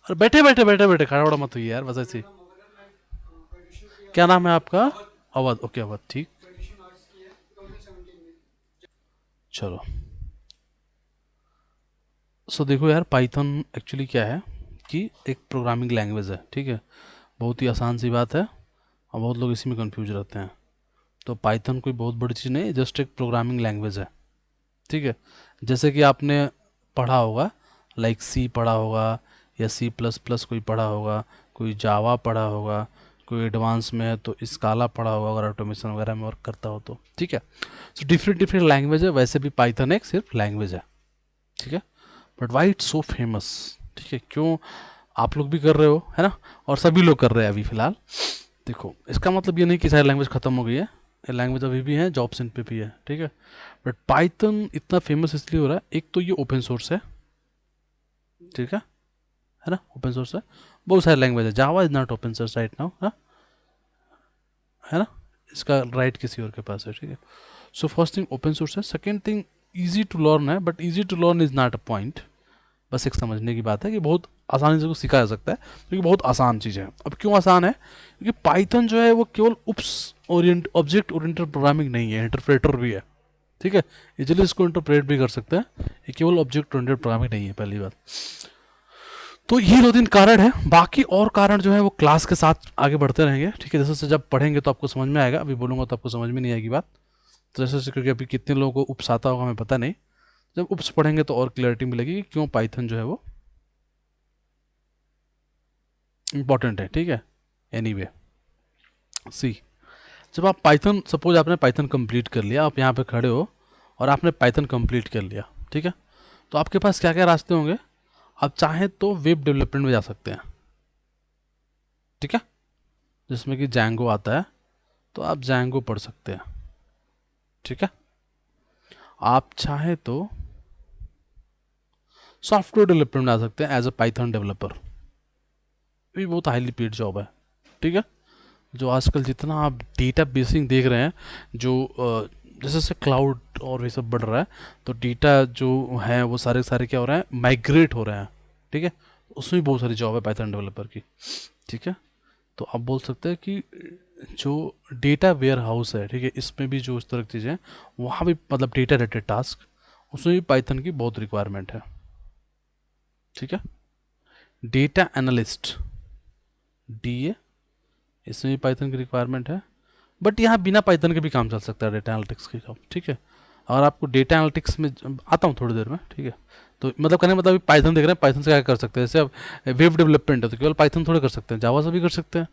और बैठे बैठे बैठे बैठे खड़ा बड़ा मत हुई यार, बस ऐसे ही। क्या नाम है आपका? अवध, ओके अवध, ठीक। चलो, सो देखो यार, पाइथन एक्चुअली क्या है कि एक प्रोग्रामिंग लैंग्वेज है, ठीक है। बहुत ही आसान सी बात है, और बहुत लोग इसी में कंफ्यूज रहते हैं। तो पाइथन कोई बहुत बड़ी चीज़ नहीं, जस्ट एक प्रोग्रामिंग लैंग्वेज है, ठीक है। जैसे कि आपने पढ़ा होगा, लाइक सी पढ़ा होगा, या सी प्लस प्लस कोई पढ़ा होगा, कोई जावा पढ़ा होगा, कोई एडवांस में है तो स्काला पढ़ा होगा अगर ऑटोमेशन वगैरह में वर्क करता हो तो, ठीक है। सो डिफरेंट डिफरेंट लैंग्वेज है, वैसे भी पाइथन एक सिर्फ लैंग्वेज है, ठीक है। But why it's so famous, ठीक है, क्यों आप लोग भी कर रहे हो, है ना, और सभी लोग कर रहे हैं अभी फिलहाल। देखो, इसका मतलब ये नहीं कि सारी लैंग्वेज खत्म हो गई है, ये लैंग्वेज अभी भी है, जॉब्स इन पे भी है, ठीक है। बट पाइथन इतना फेमस इसलिए हो रहा है, एक तो ये ओपन सोर्स है, ठीक है ना, ओपन सोर्स है। बहुत सारे लैंग्वेज है, Java is not open source right now, है ना, इसका राइट किसी और के पास है, ठीक है। So first thing open source है, second thing easy to learn है, but easy to learn is not a point. बस एक समझने की बात है कि बहुत आसानी से उसको सीखा जा सकता है, क्योंकि बहुत आसान चीज़ है। अब क्यों आसान है? क्योंकि पाइथन जो है वो केवल उप्स ओरिएंट ऑब्जेक्ट ओरिएंटेड प्रोग्रामिंग नहीं है, इंटरप्रेटर भी है, ठीक है। इजिली इसको इंटरप्रेट भी कर सकते हैं, ये केवल ऑब्जेक्ट ओरिएंटेड प्रोग्रामिंग नहीं है, पहली बात। तो ये दो तीन कारण है, बाकी और कारण जो है वो क्लास के साथ आगे बढ़ते रहेंगे, ठीक है। जैसे जैसे जब पढ़ेंगे तो आपको समझ में आएगा, अभी बोलूंगा तो आपको समझ में नहीं आएगी बात। तो जैसे जैसे, क्योंकि अभी कितने लोगों को उप्स आता होगा हमें पता नहीं, जब उप्स पढ़ेंगे तो और क्लैरिटी मिलेगी कि क्यों पाइथन जो है वो इंपॉर्टेंट है, ठीक है। एनीवे, सी, जब आप पाइथन, सपोज आपने पाइथन कंप्लीट कर लिया, आप यहाँ पे खड़े हो और आपने पाइथन कंप्लीट कर लिया, ठीक है। तो आपके पास क्या क्या रास्ते होंगे? आप चाहें तो वेब डेवलपमेंट में जा सकते हैं, ठीक है, जिसमें कि जैंगो आता है, तो आप जैंगो पढ़ सकते हैं, ठीक है। आप चाहें तो सॉफ्टवेयर डेवलपमेंट में आ सकते हैं एज अ पाइथन डेवलपर, ये बहुत हाईली पेड जॉब है, ठीक है। जो आजकल जितना आप डेटा बेसिंग देख रहे हैं, जो जैसे जैसे क्लाउड और ये सब बढ़ रहा है, तो डेटा जो है वो सारे सारे क्या हो रहे हैं, माइग्रेट हो रहे हैं, ठीक है। उसमें भी बहुत सारी जॉब है पाइथन डेवलपर की, ठीक है। तो आप बोल सकते हैं कि जो डेटा वेयर हाउस है, ठीक है, इसमें भी जो इस तरह की चीज़ें हैं, वहाँ भी मतलब डेटा रिलेटेड टास्क, उसमें भी पाइथन की बहुत रिक्वायरमेंट है, ठीक है। डेटा एनालिस्ट, डीए, इसमें भी पाइथन की रिक्वायरमेंट है। बट यहाँ बिना पाइथन के भी काम चल सकता है डेटा एनालिटिक्स की जॉब, ठीक है। और आपको डेटा एनालिटिक्स में आता हूँ थोड़ी देर में, ठीक है। तो मतलब कहने का मतलब पाइथन देख रहे हैं, पाइथन से क्या कर सकते हैं, जैसे अब वेब डेवलपमेंट है तो केवल पाइथन थोड़े कर सकते हैं, जावा से भी कर सकते हैं,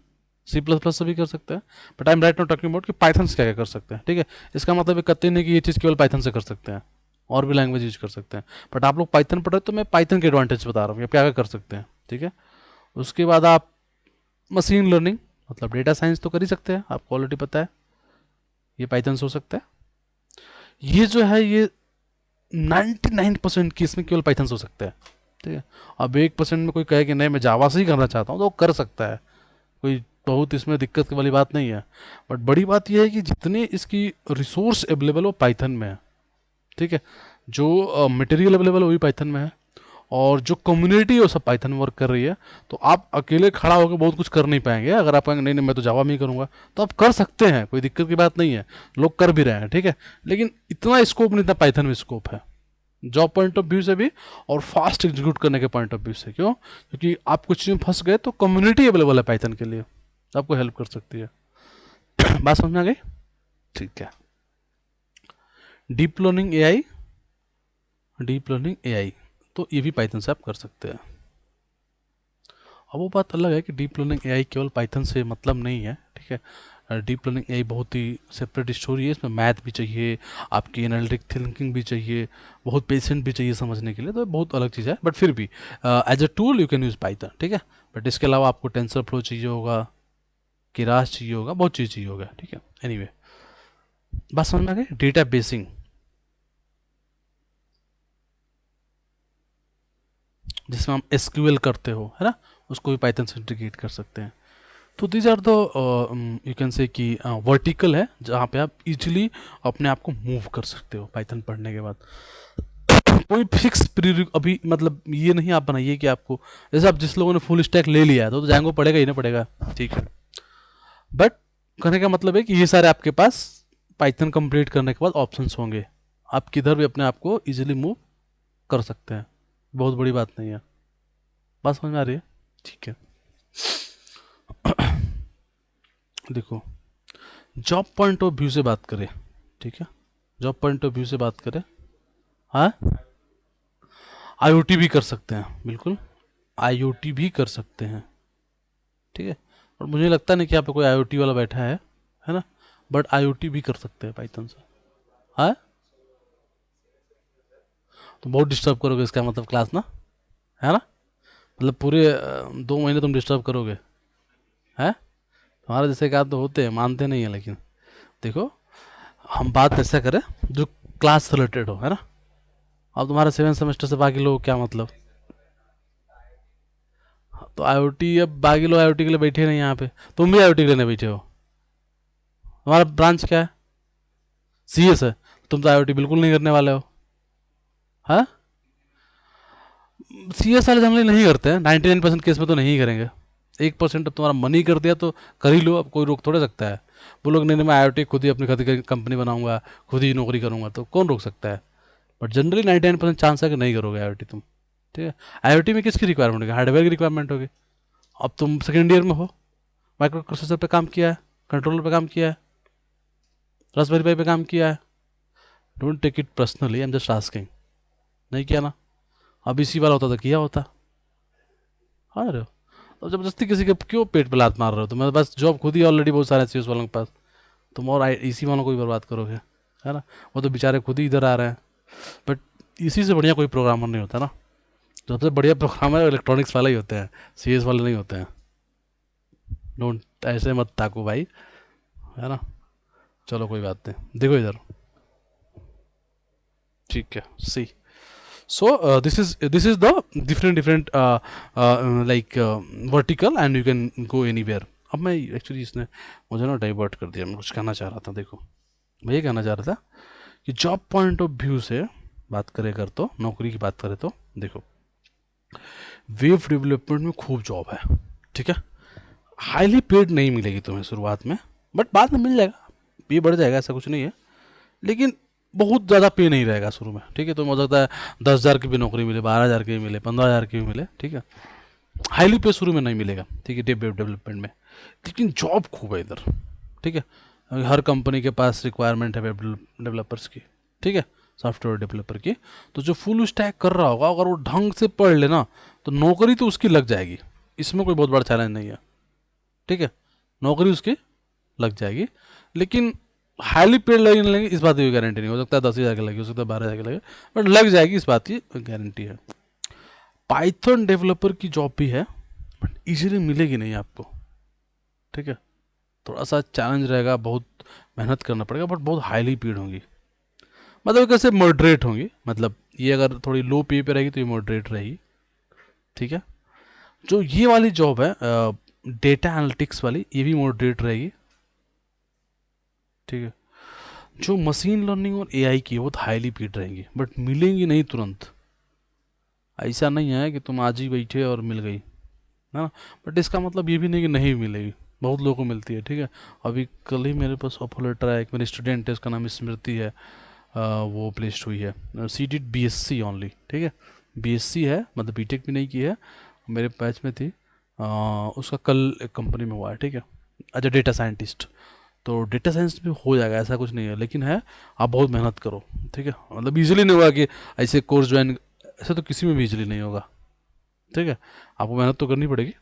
सी प्लस प्लस से भी कर सकते हैं। But I am right not talking about कि पाइथन से क्या क्या कर सकते हैं, ठीक है। इसका मतलब ये कतई नहीं कि ये चीज़ केवल पाइथन से कर सकते हैं, और भी लैंग्वेज यूज कर सकते हैं। बट आप लोग पाइथन पढ़ रहे हो तो मैं पाइथन के एडवांटेज बता रहा हूँ, क्या क्या कर सकते हैं, ठीक है। उसके बाद आप मशीन लर्निंग, मतलब डेटा साइंस तो कर ही सकते हैं, आपको ऑलरेडी पता है, ये पाइथन से हो सकता है। ये जो है ये 99% केस में केवल पाइथन से हो सकता है, ठीक है। अब 1% में कोई कहे कि नहीं मैं जावा से ही करना चाहता हूँ, तो वो कर सकता है, कोई बहुत इसमें दिक्कत वाली बात नहीं है। बट बड़ी बात यह है कि जितने इसकी रिसोर्स अवेलेबल हो पाइथन में है, ठीक है। जो मटेरियल अवेलेबल वो भी पाइथन में है, और जो कम्युनिटी है वो सब पाइथन में वर्क कर रही है। तो आप अकेले खड़ा होकर बहुत कुछ कर नहीं पाएंगे, अगर आप कहेंगे नहीं नहीं मैं तो जावा में ही करूंगा, तो आप कर सकते हैं, कोई दिक्कत की बात नहीं है, लोग कर भी रहे हैं, ठीक है। लेकिन इतना स्कोप नहीं, इतना पाइथन में स्कोप है, जॉब पॉइंट ऑफ व्यू से भी और फास्ट एग्जीक्यूट करने के पॉइंट ऑफ व्यू से। क्यों? क्योंकि आप कुछ चीज़ में फंस गए तो कम्युनिटी अवेलेबल है पाइथन के लिए, आपको हेल्प कर सकती है। बात समझ में आ गई? ठीक है। Deep learning AI, deep learning AI, तो ये भी पाइथन से आप कर सकते हैं। अब वो बात अलग है कि डीप लर्निंग एआई केवल पाइथन से मतलब नहीं है, ठीक है। डीप लर्निंग एआई बहुत ही सेपरेट स्टोरी है, इसमें मैथ भी चाहिए, आपकी एनालिटिक थिंकिंग भी चाहिए, बहुत पेशेंट भी चाहिए समझने के लिए, तो बहुत अलग चीज़ है। बट फिर भी as a tool you can use Python, ठीक है। बट इसके अलावा आपको टेंसर फ्लो चाहिए होगा, किरास चाहिए होगा, बहुत चीज़ चाहिए होगा, ठीक है। एनीवे, बात समझ में आ गई? डेटा बेसिंग, जिसमें हम एसक्यूएल करते हो, है ना, उसको भी पाइथन से इंटीग्रेट कर सकते हैं। तो these are the you can say कि वर्टिकल है, जहाँ पे आप इजीली अपने आप को मूव कर सकते हो पाइथन पढ़ने के बाद। कोई फिक्स प्री अभी मतलब ये नहीं आप बनाइए कि आपको, जैसे आप जिस लोगों ने फुल स्टैक ले लिया है तो जाएंगे पड़ेगा ही ना पड़ेगा, ठीक है। बट कहने का मतलब है कि ये सारे आपके पास पाइथन कंप्लीट करने के बाद ऑप्शंस होंगे, आप किधर भी अपने आप को इजीली मूव कर सकते हैं, बहुत बड़ी बात नहीं है। बात समझ में आ रही है? ठीक है। देखो, जॉब पॉइंट ऑफ व्यू से बात करें, ठीक है, जॉब पॉइंट ऑफ व्यू से बात करें, हाँ, आईओटी भी कर सकते हैं, बिल्कुल आईओटी भी कर सकते हैं, ठीक है। और मुझे लगता नहीं कि यहाँ पे कोई आईओटी वाला बैठा है ना, बट आईओटी भी कर सकते हैं पाइथन से, हाँ। तो बहुत डिस्टर्ब करोगे इसका मतलब क्लास ना, है ना, मतलब पूरे 2 महीने तुम डिस्टर्ब करोगे, हैं। तुम्हारे जैसे काम तो होते हैं, मानते नहीं है, लेकिन देखो हम बात ऐसा करें जो क्लास रिलेटेड हो, है ना। अब तुम्हारे 7 सेमेस्टर से बाकी लोग क्या मतलब, तो आईओटी, अब बाकी लोग आईओटी के लिए बैठे नहीं यहाँ पे, तुम भी आईओटी के लिए नहीं बैठे हो, तुम्हारा ब्रांच क्या है, सीएस है, तुम तो आईओटी बिल्कुल नहीं करने वाले हो, हाँ। सीएस वाले जनरली नहीं करते हैं, 99% केस में तो नहीं करेंगे, 1% अब तुम्हारा मन ही कर दिया तो कर ही लो, अब कोई रोक थोड़े सकता है। वो लोग नहीं, मैं आईओटी खुद ही अपनी खुद की कंपनी बनाऊंगा, खुद ही नौकरी करूंगा, तो कौन रोक सकता है। बट जनरली 99% चांस है कि नहीं करोगे आईओटी तुम, ठीक है। आईओटी में किसकी रिक्वायरमेंट होगी, हार्डवेयर की रिक्वायरमेंट होगी। अब तुम सेकेंड ईयर में हो, माइक्रो प्रोसेसर पे काम किया है, कंट्रोलर पे काम किया है, रास्पबेरी पाई पे काम किया है, don't take it personally, I am just asking, नहीं किया ना, अब इसी वाला होता तो किया होता, हाँ रहे हो। तो जबरदस्ती किसी के क्यों पेट पे लात मार रहे हो, तुम्हें बस जॉब खुद ही ऑलरेडी बहुत सारे सीएस वालों के पास, तुम और इसी वालों को भी बर्बाद करोगे, है ना। वो तो बेचारे खुद ही इधर आ रहे हैं। बट इसी से बढ़िया कोई प्रोग्रामर नहीं होता ना, सबसे बढ़िया प्रोग्रामर इलेक्ट्रॉनिक्स वाले ही होते हैं, सीएस वाले नहीं होते हैं। डोंट ऐसे मत ताको भाई, है ना। चलो कोई बात नहीं, देखो इधर, ठीक है, सी। So this is the different like vertical and you can go anywhere. अब मैं एक्चुअली इसने मुझे ना डाइवर्ट कर दिया, मैं कुछ कहना चाह रहा था, देखो मैं ये कहना चाह रहा था कि जॉब पॉइंट ऑफ व्यू से बात करें अगर, तो नौकरी की बात करें तो देखो वेब डेवलपमेंट में खूब जॉब है, ठीक है। हाईली पेड नहीं मिलेगी तुम्हें शुरुआत में, बट बाद में मिल जाएगा, पे बढ़ जाएगा, ऐसा कुछ नहीं है, लेकिन बहुत ज़्यादा पे नहीं रहेगा शुरू में, ठीक है। तो हो सकता है 10,000 की भी नौकरी मिले, 12,000 की भी मिले, 15,000 की भी मिले, ठीक है। हाईली पे शुरू में नहीं मिलेगा, ठीक है, वेब डेवलपमेंट में, लेकिन जॉब खूब है इधर, ठीक है। हर कंपनी के पास रिक्वायरमेंट है वेब डेवलपर्स की, ठीक है, सॉफ्टवेयर डेवलपर की। तो जो फुल स्टैक कर रहा होगा अगर वो ढंग से पढ़ लेना तो नौकरी तो उसकी लग जाएगी, इसमें कोई बहुत बड़ा चैलेंज नहीं है, ठीक है, नौकरी उसकी लग जाएगी। लेकिन हाईली पेड लगने लगे इस बात की गारंटी नहीं, हो सकता है 10,000 की लगे, हो सकता है 12,000 की लगे, बट लग जाएगी, इस बात की गारंटी है। पाइथन डेवलपर की जॉब भी है, बट इजीली मिलेगी नहीं आपको, ठीक है, थोड़ा सा चैलेंज रहेगा, बहुत मेहनत करना पड़ेगा, बट बहुत हाईली पेड होंगी, मतलब कैसे मॉडरेट होंगी, मतलब ये अगर थोड़ी लो पे पे रहेगी तो ये मॉडरेट रहेगी, ठीक है। जो ये वाली जॉब है डेटा एनालिटिक्स वाली, ये भी मॉडरेट रहेगी, ठीक है। जो मशीन लर्निंग और एआई की है वो हाईली पेड रहेंगी, बट मिलेंगी नहीं तुरंत, ऐसा नहीं है कि तुम आज ही बैठे और मिल गई, है ना। बट इसका मतलब ये भी नहीं कि नहीं मिलेगी, बहुत लोगों को मिलती है, ठीक है। अभी कल ही मेरे पास ऑफर लेटर है, एक मेरी स्टूडेंट है, उसका नाम स्मृति है, वो प्लेस्ड हुई है, सी डिड बीएससी ओनली, ठीक है, बीएससी है, मतलब बीटेक भी नहीं की है, मेरे बैच में थी, उसका कल एक कंपनी में हुआ है, ठीक है, अच्छा डेटा साइंटिस्ट। तो डेटा साइंस भी हो जाएगा, ऐसा कुछ नहीं है, लेकिन है आप बहुत मेहनत करो, ठीक है, मतलब इजीली नहीं होगा कि ऐसे कोर्स ज्वाइन, ऐसा तो किसी में भी इजीली नहीं होगा, ठीक है, आपको मेहनत तो करनी पड़ेगी।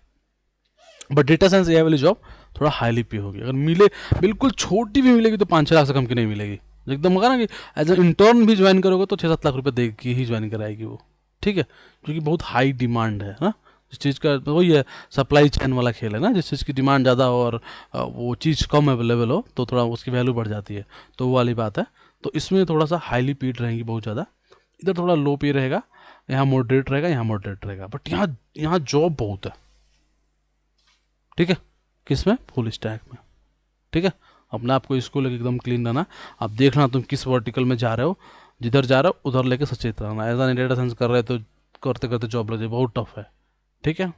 बट डेटा साइंस एआई वाली जॉब थोड़ा हाईली पे होगी, अगर मिले, बिल्कुल छोटी भी मिलेगी तो 5-6 लाख से कम की नहीं मिलेगी, एकदम होगा ना कि एज ए इंटर्न भी ज्वाइन करोगे तो 6-7 लाख रुपये दे के ही ज्वाइन कराएगी वो, ठीक है, क्योंकि बहुत हाई डिमांड है ना, जिस चीज़ का तो वही है, सप्लाई चेन वाला खेल है ना, जिस चीज़ की डिमांड ज़्यादा हो और वो चीज़ कम अवेलेबल हो तो थोड़ा उसकी वैल्यू बढ़ जाती है, तो वो वाली बात है। तो इसमें थोड़ा सा हाईली पेड रहेंगी बहुत ज़्यादा, इधर थोड़ा लो पे रहेगा, यहाँ मॉडरेट रहेगा, यहाँ मॉडरेट रहेगा, बट यहाँ यहाँ जॉब बहुत है, ठीक है, किस में, फुल स्टैक में, ठीक है। अपने आप को इसको लेकर एकदम क्लीन रहना, आप देखना तुम किस वर्टिकल में जा रहे हो, जिधर जा रहा हो उधर लेके सचेत रहना। ऐसा नहीं डेटा साइंस कर रहे तो करते करते जॉब लग जाए, बहुत टफ है। ठीक है,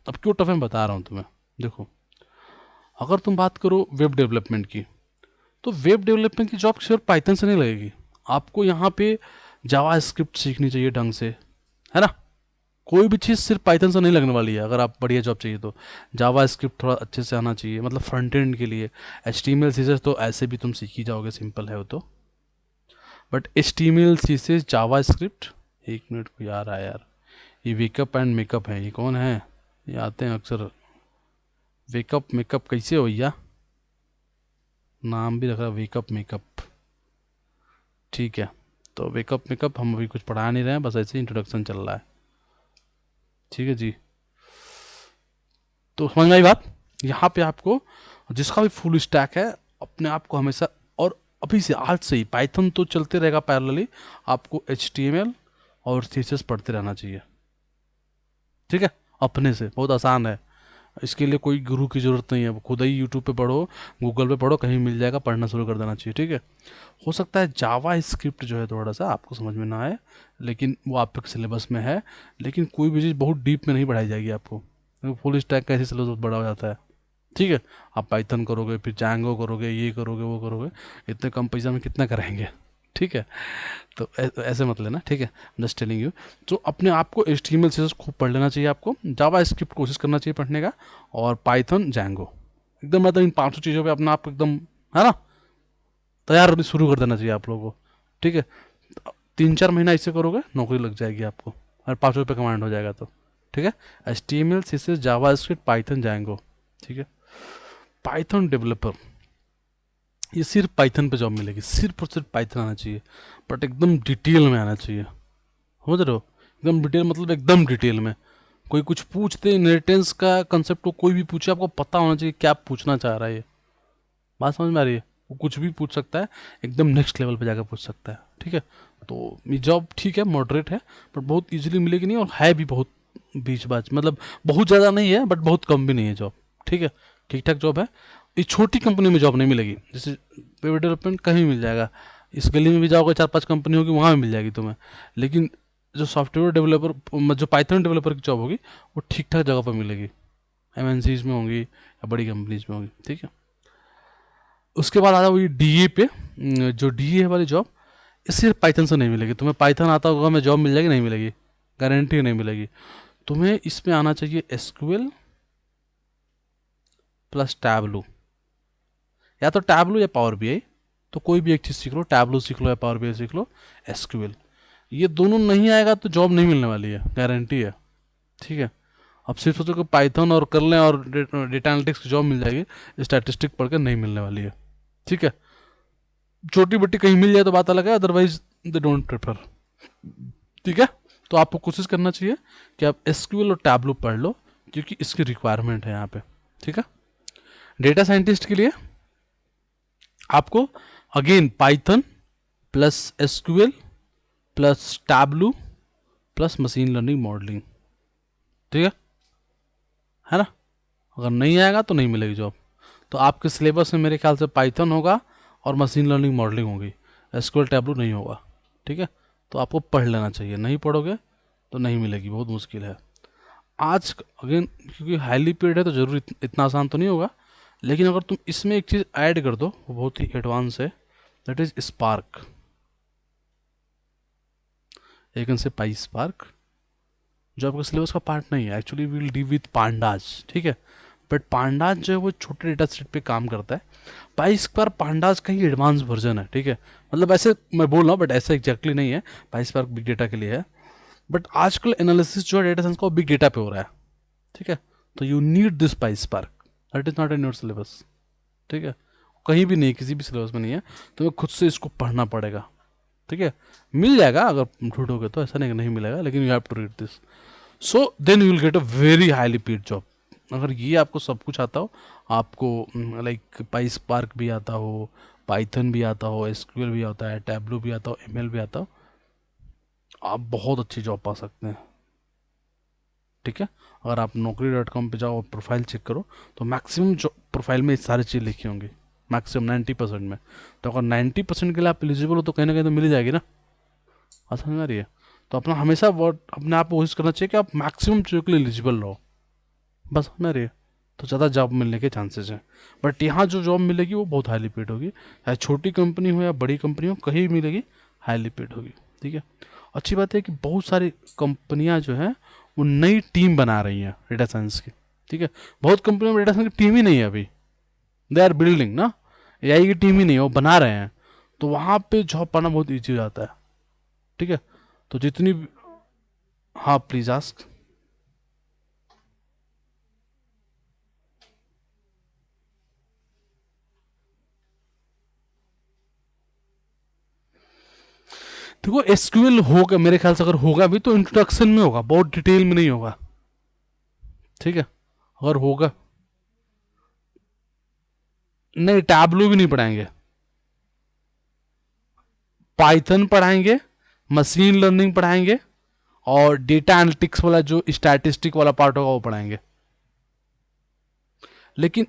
अब क्यों टफ है मैं बता रहा हूँ तुम्हें। देखो, अगर तुम बात करो वेब डेवलपमेंट की, तो वेब डेवलपमेंट की जॉब सिर्फ पाइथन से नहीं लगेगी। आपको यहाँ पे जावा स्क्रिप्ट सीखनी चाहिए ढंग से, है ना। कोई भी चीज़ सिर्फ पाइथन से नहीं लगने वाली है। अगर आप बढ़िया जॉब चाहिए तो जावा स्क्रिप्ट थोड़ा अच्छे से आना चाहिए, मतलब फ्रंट एंड के लिए। H T M L CSS तो ऐसे भी तुम सीख ही जाओगे, सिंपल है वो तो। But H T M L CSS JavaScript, एक मिनट को यार आया यार, ये वेकअप एंड मेकअप है, ये कौन है? ये आते हैं अक्सर। वेकअप मेकअप कैसे हो भैया, नाम भी रखा वेकअप मेकअप। ठीक है, तो वेकअप मेकअप हम अभी कुछ पढ़ा नहीं रहे हैं, बस ऐसे ही इंट्रोडक्शन चल रहा है। ठीक है जी, तो समझ में आई बात। यहाँ पे आपको जिसका भी फुल स्टैक है, अपने आप को हमेशा, और अभी से आज से ही पाइथन तो चलते रहेगा पैरेलली, आपको HTML और CSS पढ़ते रहना चाहिए। ठीक है, अपने से बहुत आसान है। इसके लिए कोई गुरु की ज़रूरत नहीं है, खुद ही यूट्यूब पे पढ़ो, गूगल पे पढ़ो, कहीं मिल जाएगा, पढ़ना शुरू कर देना चाहिए। ठीक है, हो सकता है जावा स्क्रिप्ट जो है थोड़ा सा आपको समझ में ना आए, लेकिन वो आपके सिलेबस में है। लेकिन कोई भी चीज़ बहुत डीप में नहीं पढ़ाई जाएगी आपको, फुल स्टैक का ऐसे सिलेबस बड़ा हो जाता है। ठीक है, आप पाइथन करोगे, फिर जैंगो करोगे, ये करोगे, वो करोगे, इतने कम पैसा में कितना कराएंगे। ठीक है, तो ऐसे मत लेना। ठीक है, जस्ट टेलिंग यू। तो अपने आप को HTML CSS खूब पढ़ लेना चाहिए, आपको जावा स्क्रिप्ट कोशिश करना चाहिए पढ़ने का, और पाइथन जैंगो एकदम, मतलब इन 500 चीज़ों पे अपना आप एकदम, है ना, तैयार होनी शुरू कर देना चाहिए आप लोगों को। ठीक है, 3-4 महीना ऐसे करोगे, नौकरी लग जाएगी आपको, और 500 रुपये कमांड हो जाएगा तो। ठीक है, HTML CSS जावा स्क्रिप्ट पाइथन जैंगो। ठीक है, पाइथन डेवलपर, ये सिर्फ पाइथन पे जॉब मिलेगी, सिर्फ और सिर्फ पाइथन आना चाहिए, बट एकदम डिटेल में आना चाहिए। समझ रहे हो, एकदम डिटेल, मतलब एकदम डिटेल में। कोई कुछ पूछते इनहेरिटेंस का कंसेप्ट को, कोई भी पूछे, आपको पता होना चाहिए क्या पूछना चाह रहा है। ये बात समझ में आ रही है? वो कुछ भी पूछ सकता है, एकदम नेक्स्ट लेवल पे जाकर पूछ सकता है। ठीक है, तो ये जॉब ठीक है, मॉडरेट है, बट बहुत इजीली मिलेगी नहीं, और है भी बहुत बीच बाच, मतलब बहुत ज़्यादा नहीं है बट बहुत कम भी नहीं है जॉब। ठीक है, ठीक ठाक जॉब है। ये छोटी कंपनी में जॉब नहीं मिलेगी, जैसे वेब डेवलपमेंट कहीं मिल जाएगा, इस गली में भी जाओगे 4-5 कंपनी होगी, वहाँ भी मिल जाएगी तुम्हें। लेकिन जो सॉफ्टवेयर डेवलपर, जो पाइथन डेवलपर की जॉब होगी, वो ठीक ठाक जगह पर मिलेगी, MNCs में होंगी या बड़ी कंपनीज में होगी। ठीक है, उसके बाद आ जाओ ये DA पे। जो DA वाली जॉब, ये सिर्फ पाइथन से नहीं मिलेगी तुम्हें। पाइथन आता होगा, मैं जॉब मिल जाएगी, नहीं मिलेगी, गारंटी नहीं मिलेगी। तुम्हें इसमें आना चाहिए SQL प्लस टैबलू, या तो टैबलू या पावर BI, तो कोई भी एक चीज़ सीख लो, टैबलू सीख लो या पावर BI सीख लो। SQL, ये दोनों नहीं आएगा तो जॉब नहीं मिलने वाली है, गारंटी है। ठीक है, अब सिर्फ सोचो कि पाइथन और कर लें और डेटा एनालिटिक्स की जॉब मिल जाएगी, स्टैटिस्टिक पढ़ के नहीं मिलने वाली है। ठीक है, छोटी बट्टी कहीं मिल जाए तो बात अलग है, अदरवाइज दे डोंट प्रेफर। ठीक है, तो आपको कोशिश करना चाहिए कि आप SQL और टैबलू पढ़ लो, क्योंकि इसकी रिक्वायरमेंट है यहाँ पे। ठीक है, डेटा साइंटिस्ट के लिए आपको again Python plus SQL plus tableau plus machine learning modelling. ठीक है ना, अगर नहीं आएगा तो नहीं मिलेगी जॉब। तो आपके सिलेबस में मेरे ख्याल से पाइथन होगा और मशीन लर्निंग मॉडलिंग होगी, SQL टैबलू नहीं होगा। ठीक है, तो आपको पढ़ लेना चाहिए, नहीं पढ़ोगे तो नहीं मिलेगी, बहुत मुश्किल है आज। अगेन क्योंकि हाईली पेड है तो जरूर इतना आसान तो नहीं होगा, लेकिन अगर तुम इसमें एक चीज़ ऐड कर दो, वो बहुत ही एडवांस है, दैट इज स्पार्क। एक से पाई स्पार्क, जो आपका सिलेबस का पार्ट नहीं है, actually will deal with pandas. ठीक है, बट पांडाज जो है वो छोटे डेटा सेट पे काम करता है। पाई स्क्वायर पांडाज का ही एडवांस वर्जन है। ठीक है, मतलब ऐसे मैं बोल रहा हूँ, बट ऐसा एग्जैक्टली नहीं है। पाई स्पार्क बिग डेटा के लिए है, बट आजकल एनालिसिस जो है डेटा साइंस का, बिग डेटा पे हो रहा है। ठीक है, तो you need this pi spark, that is not in your syllabus. ठीक है, कहीं भी नहीं, किसी भी सिलेबस में नहीं है, तुम्हें खुद से इसको पढ़ना पड़ेगा। ठीक है, मिल जाएगा अगर ढूंढोगे तो, ऐसा नहीं कि नहीं मिलेगा, लेकिन you have to read this, so then you will get a very highly paid job. अगर ये आपको सब कुछ आता हो, आपको लाइक पाई स्पार्क भी आता हो, पाइथन भी आता हो, SQL भी आता है, टैबलू भी आता हो, ML भी आता हो, आप बहुत अच्छी जॉब पा सकते हैं। ठीक है, अगर आप naukri.com पे जाओ और प्रोफाइल चेक करो, तो मैक्सिमम प्रोफाइल में ये सारी चीज़ लिखी होंगी, मैक्सिमम 90% में। तो अगर 90% के लिए आप एलिजिबल हो तो कहीं ना कहीं तो मिल ही जाएगी ना। बात समझ में आ रही है? तो अपना हमेशा वर्ड अपने आप को कोशिश करना चाहिए कि आप मैक्सिमम चीज़ों के लिए एलिजिबल रहो। बस समझ में आ रही है? तो ज़्यादा जॉब मिलने के चांसेस हैं। बट यहाँ जो जॉब मिलेगी वो बहुत हाईली पेड होगी, चाहे छोटी कंपनी हो या बड़ी कंपनी हो, कहीं भी मिलेगी, हाईली पेड होगी। ठीक है। अच्छी बात है कि बहुत सारी कंपनियां जो है वो नई टीम बना रही हैं डेटा साइंस की। ठीक है। बहुत कंपनियों में डेटा साइंस की टीम ही नहीं है अभी, दे आर बिल्डिंग ना, एआई की टीम ही नहीं है, वो बना रहे हैं। तो वहाँ पे जॉब पाना बहुत ईजी हो जाता है। ठीक है। तो जितनी, हाँ प्लीज आस्क। देखो एसक्यूएल होगा मेरे ख्याल से, अगर होगा भी तो इंट्रोडक्शन में होगा, बहुत डिटेल में नहीं होगा। ठीक है। अगर होगा, नहीं टैबलू भी नहीं पढ़ाएंगे, पाइथन पढ़ाएंगे, मशीन लर्निंग पढ़ाएंगे, और डेटा एनालिटिक्स वाला जो स्टैटिस्टिक वाला पार्ट होगा वो पढ़ाएंगे। लेकिन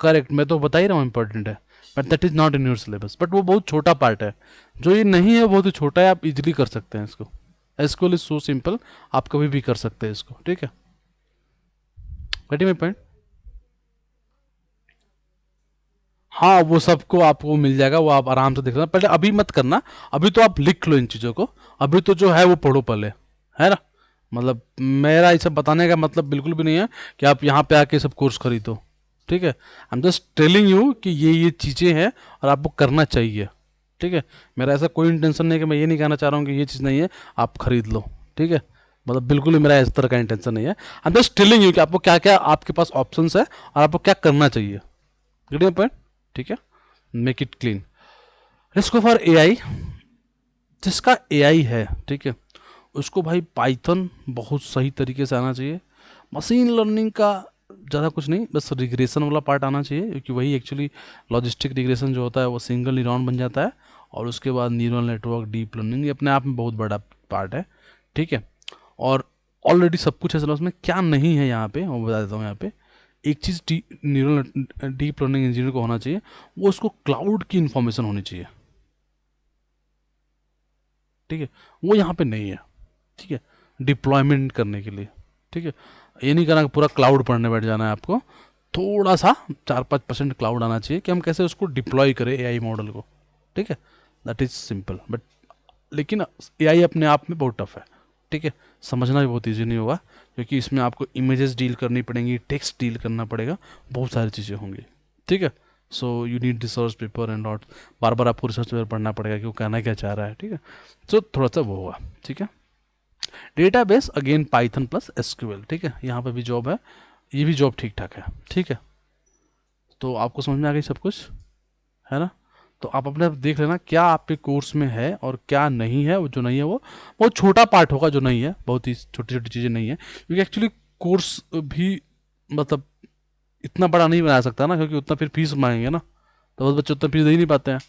करेक्ट, मैं तो बता ही रहा हूँ इंपॉर्टेंट है, but that is not in your syllabus. But वो बहुत छोटा पार्ट है, जो ये नहीं है बहुत ही छोटा है, आप इजिली कर सकते हैं इसको। एसक्यूएल इज सो सिंपल, आप कभी भी कर सकते हैं इसको। ठीक है। Getting my point? हाँ वो सबको आपको मिल जाएगा, वो आप आराम से देख लेना, पहले अभी मत करना। अभी तो आप लिख लो इन चीज़ों को, अभी तो जो है वो पढ़ो पहले, है ना? मतलब मेरा ये सब बताने का मतलब बिल्कुल भी नहीं है कि आप यहाँ पे आके सब कोर्स खरीदो। ठीक है। आई एम जस्ट टेलिंग यू कि ये चीज़ें हैं और आपको करना चाहिए। ठीक है। मेरा ऐसा कोई इंटेंशन नहीं है कि मैं ये नहीं कहना चाह रहा हूँ कि ये चीज़ नहीं है, आप खरीद लो। ठीक है। मतलब बिल्कुल ही मेरा इस तरह का इंटेंशन नहीं है। आई एम जस्ट टेलिंग यू कि आपको क्या क्या आपके पास ऑप्शंस है और आपको क्या करना चाहिए। Getting point? ठीक है। Make it clean. Let's go for AI. जिसका एआई है, ठीक है, उसको भाई पाइथन बहुत सही तरीके से आना चाहिए। मशीन लर्निंग का ज़्यादा कुछ नहीं, बस रिग्रेशन वाला पार्ट आना चाहिए, क्योंकि वही एक्चुअली लॉजिस्टिक रिग्रेशन जो होता है वो सिंगल न्यूरॉन बन जाता है, और उसके बाद न्यूरल नेटवर्क, डीप लर्निंग, ये अपने आप में बहुत बड़ा पार्ट है। ठीक है। और ऑलरेडी सब कुछ है सिलेबस में। क्या नहीं है यहाँ पे मैं बता देता हूँ। यहाँ पे एक चीज़ न्यूरल डीप लर्निंग इंजीनियर को होना चाहिए, वो उसको क्लाउड की इंफॉर्मेशन होनी चाहिए। ठीक है। वो यहाँ पे नहीं है। ठीक है। डिप्लॉयमेंट करने के लिए। ठीक है। ये नहीं करना कि पूरा क्लाउड पढ़ने बैठ जाना है आपको, थोड़ा सा 4-5% क्लाउड आना चाहिए कि हम कैसे उसको डिप्लॉय करें एआई मॉडल को। ठीक है। That is simple. बट लेकिन एआई अपने आप में बहुत टफ है। ठीक है। समझना भी बहुत ईजी नहीं होगा, क्योंकि इसमें आपको इमेजेस डील करनी पड़ेंगी, टेक्स्ट डील करना पड़ेगा, बहुत सारी चीज़ें होंगी। ठीक है। So you need research paper and not, बार बार आपको रिसर्च पेपर पढ़ना पड़ेगा कि वो कहना क्या चाह रहा है। ठीक है। सो थोड़ा सा वो होगा। ठीक है। Database again Python plus SQL. ठीक है। यहाँ पे भी जॉब है, ये भी जॉब ठीक ठाक है। ठीक है। तो आपको समझ में आ गई सब कुछ, है ना? तो आप अपने देख लेना क्या आपके कोर्स में है और क्या नहीं है। वो जो नहीं है वो बहुत छोटा पार्ट होगा, जो नहीं है बहुत ही छोटी छोटी चीज़ें नहीं है, क्योंकि एक्चुअली कोर्स भी मतलब इतना बड़ा नहीं बना सकता ना, क्योंकि उतना फिर फीस मांगेंगे ना, तो बहुत बच्चे उतना फीस दे ही नहीं पाते हैं।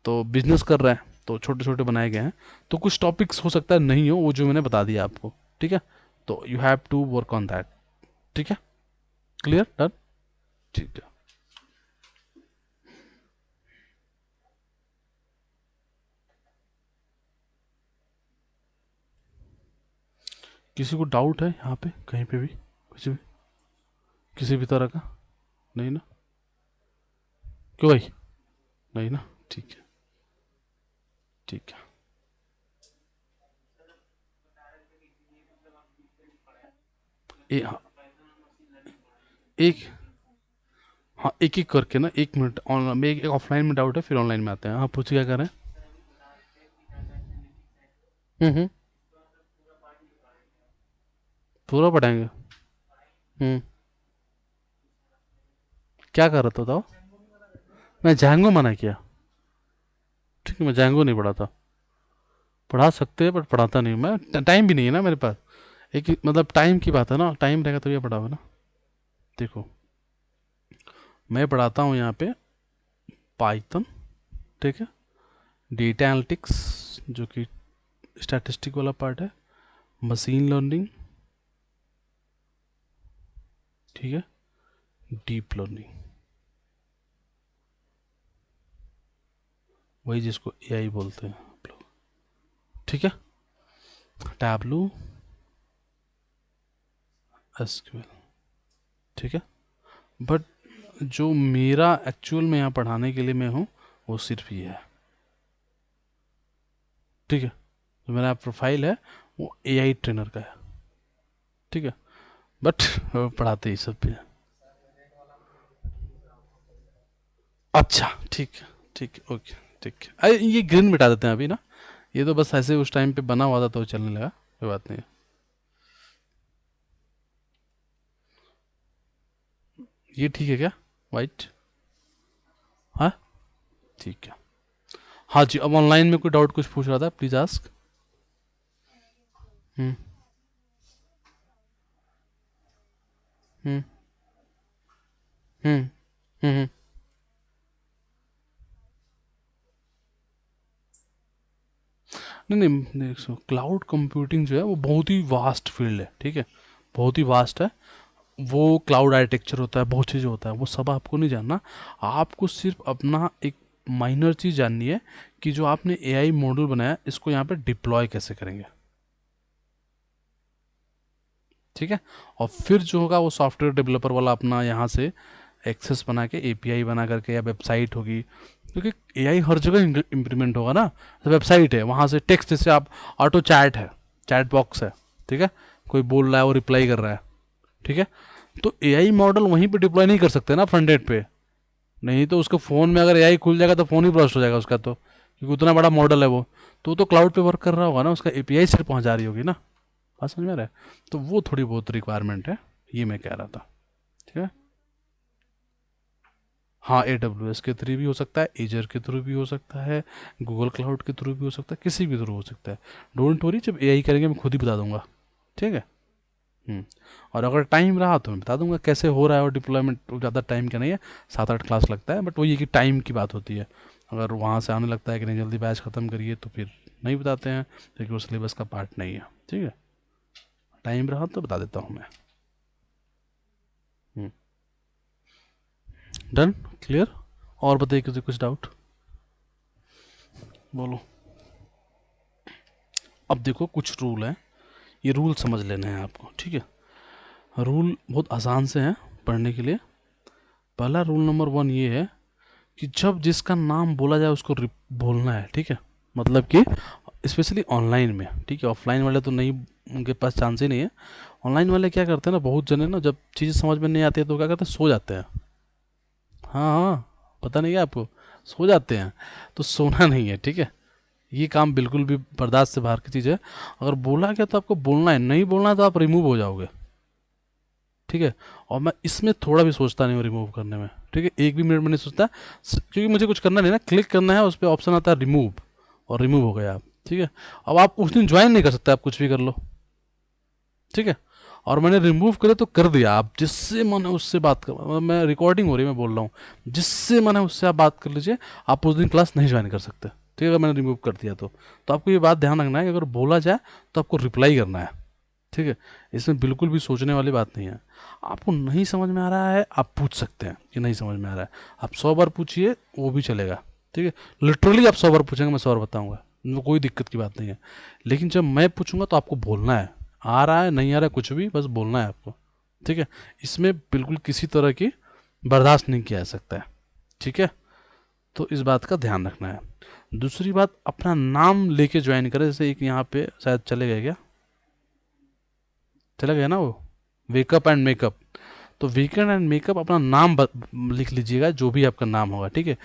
तो बिजनेस कर रहे हैं तो छोटे छोटे बनाए गए हैं। तो कुछ टॉपिक्स हो सकता है नहीं हो, वो जो मैंने बता दिया आपको। ठीक है। तो you have to work on that. ठीक है। क्लियर? डन? ठीक है। किसी को डाउट है यहाँ पे कहीं पे भी, कुछ भी, किसी भी तरह का? नहीं ना? क्यों भाई? नहीं ना? ठीक है। ठीक है। हाँ, एक, हाँ एक एक करके ना, 1 मिनट ऑनलाइन में, एक ऑफलाइन में डाउट है, फिर ऑनलाइन में आते हैं। हाँ पूछिए क्या कर रहे हैं। हम्म। पूरा पढ़ाएंगे। हम्म। क्या कर रहा था बताओ? मैं जैंगो मना किया? ठीक है, मैं जैंगो नहीं पढ़ाता। पढ़ा सकते हैं बट पढ़ाता नहीं हूँ मैं, टाइम भी नहीं है ना मेरे पास। एक मतलब टाइम की बात है ना, टाइम रहेगा तो ये पढ़ाओगे ना। देखो मैं पढ़ाता हूँ यहाँ पे पाइथन, ठीक है, डेटा एनालिटिक्स जो कि स्टैटिस्टिक वाला पार्ट है, मशीन लर्निंग, ठीक है, डीप लर्निंग, वही जिसको एआई बोलते हैं आप लोग। ठीक है, टैबलू एसक्यूएल, ठीक है। बट जो मेरा एक्चुअल में यहाँ पढ़ाने के लिए मैं हूँ वो सिर्फ ये है, ठीक है। जो मेरा प्रोफाइल है वो एआई ट्रेनर का है, ठीक है। बट पढ़ाते ही सब भी है। अच्छा ठीक है, ठीक है, ओके, ठीक है। अरे ये ग्रीन मिटा देते हैं अभी ना, ये तो बस ऐसे उस टाइम पे बना हुआ था तो चलने लगा, कोई बात नहीं है। ये ठीक है क्या, वाइट? हाँ ठीक है। हाँ जी, अब ऑनलाइन में कोई डाउट कुछ पूछ रहा था, प्लीज़ आस्क। हम्म हम्म हम्म हम्म। नहीं नहीं, देखो क्लाउड कंप्यूटिंग जो है वो बहुत ही वास्ट फील्ड है, ठीक है, बहुत ही वास्ट है। वो क्लाउड आर्किटेक्चर होता है, बहुत चीज़ होता है, वो सब आपको नहीं जानना। आपको सिर्फ अपना एक माइनर चीज़ जाननी है कि जो आपने एआई मॉडल बनाया इसको यहाँ पे डिप्लॉय कैसे करेंगे, ठीक है। और फिर जो होगा वो सॉफ्टवेयर डेवलपर वाला अपना यहाँ से एक्सेस बना के एपीआई बना करके, या वेबसाइट होगी, क्योंकि एआई हर जगह इम्प्लीमेंट होगा ना। तो वेबसाइट है, वहाँ से टेक्स्ट, जैसे आप ऑटो चैट है, चैट बॉक्स है, ठीक है, कोई बोल रहा है वो रिप्लाई कर रहा है, ठीक है। तो एआई मॉडल वहीं पे डिप्लॉय नहीं कर सकते ना फ्रंट एंड पे, नहीं तो उसके फ़ोन में अगर एआई खुल जाएगा तो फ़ोन ही ब्लास्ट हो जाएगा उसका, तो क्योंकि उतना बड़ा मॉडल है वो। तो क्लाउड पे वर्क कर रहा होगा ना, उसका एपीआई सिर्फ पहुंचा रही होगी ना, बात समझ में आ रहा है। तो वो थोड़ी बहुत रिक्वायरमेंट है, ये मैं कह रहा था, ठीक है। हाँ, ए डब्ल्यू एस के थ्रू भी हो सकता है, एजर के थ्रू भी हो सकता है, गूगल क्लाउड के थ्रू भी हो सकता है, किसी भी थ्रू हो सकता है। डोंट वरी, जब एआई करेंगे मैं खुद ही बता दूंगा, ठीक है। हम्म। और अगर टाइम रहा तो मैं बता दूंगा कैसे हो रहा है, और डिप्लॉयमेंट ज़्यादा टाइम का नहीं है, 7-8 क्लास लगता है, बट वो ये कि टाइम की बात होती है। अगर वहाँ से आने लगता है कि नहीं जल्दी बैच ख़त्म करिए तो फिर नहीं बताते हैं, क्योंकि वो सिलेबस का पार्ट नहीं है, ठीक है। टाइम रहा तो बता देता हूँ मैं। Done, clear. और बताइए किसी कुछ डाउट, बोलो। अब देखो कुछ रूल हैं, ये रूल समझ लेने हैं आपको, ठीक है। रूल बहुत आसान से हैं पढ़ने के लिए। पहला रूल नंबर 1 ये है कि जब जिसका नाम बोला जाए उसको बोलना है, ठीक है। मतलब कि स्पेशली ऑनलाइन में, ठीक है, ऑफलाइन वाले तो नहीं, उनके पास चांस ही नहीं है। ऑनलाइन वाले क्या करते हैं ना, बहुत जने ना, जब चीज़ें समझ में नहीं आती है तो क्या करते हैं, सो जाते हैं। हाँ हाँ, पता नहीं है आपको, सो जाते हैं। तो सोना नहीं है, ठीक है। ये काम बिल्कुल भी बर्दाश्त से बाहर की चीज़ है। अगर बोला गया तो आपको बोलना है, नहीं बोलना है तो आप रिमूव हो जाओगे, ठीक है। और मैं इसमें थोड़ा भी सोचता नहीं हूँ रिमूव करने में, ठीक है, एक भी मिनट में नहीं सोचता, क्योंकि मुझे कुछ करना नहीं ना, क्लिक करना है, उस पर ऑप्शन आता है रिमूव, और रिमूव हो गया आप, ठीक है। अब आप उस दिन ज्वाइन नहीं कर सकते, आप कुछ भी कर लो, ठीक है। और मैंने रिमूव करे तो कर दिया, आप जिससे मन है उससे बात कर, मैं रिकॉर्डिंग हो रही है, मैं बोल रहा हूँ, जिससे मन है उससे आप बात कर लीजिए, आप उस दिन क्लास नहीं ज्वाइन कर सकते, ठीक है, अगर मैंने रिमूव कर दिया तो आपको ये बात ध्यान रखना है कि अगर बोला जाए तो आपको रिप्लाई करना है, ठीक है। इसमें बिल्कुल भी सोचने वाली बात नहीं है। आपको नहीं समझ में आ रहा है आप पूछ सकते हैं कि नहीं समझ में आ रहा है, आप 100 बार पूछिए वो भी चलेगा, ठीक है। लिटरली आप 100 बार पूछेंगे, मैं 100 बार बताऊंगा, वो कोई दिक्कत की बात नहीं है। लेकिन जब मैं पूछूंगा तो आपको बोलना है, आ रहा है नहीं आ रहा है कुछ भी, बस बोलना है आपको, ठीक है। इसमें बिल्कुल किसी तरह की बर्दाश्त नहीं किया जा सकता है, ठीक है। तो इस बात का ध्यान रखना है। दूसरी बात, अपना नाम लेके ज्वाइन करें, जैसे एक यहाँ पे शायद चले गए क्या, चला गया ना वो, वेकअप एंड मेकअप। तो वीकेंड एंड मेकअप अपना नाम लिख लीजिएगा, जो भी आपका नाम होगा, ठीक है।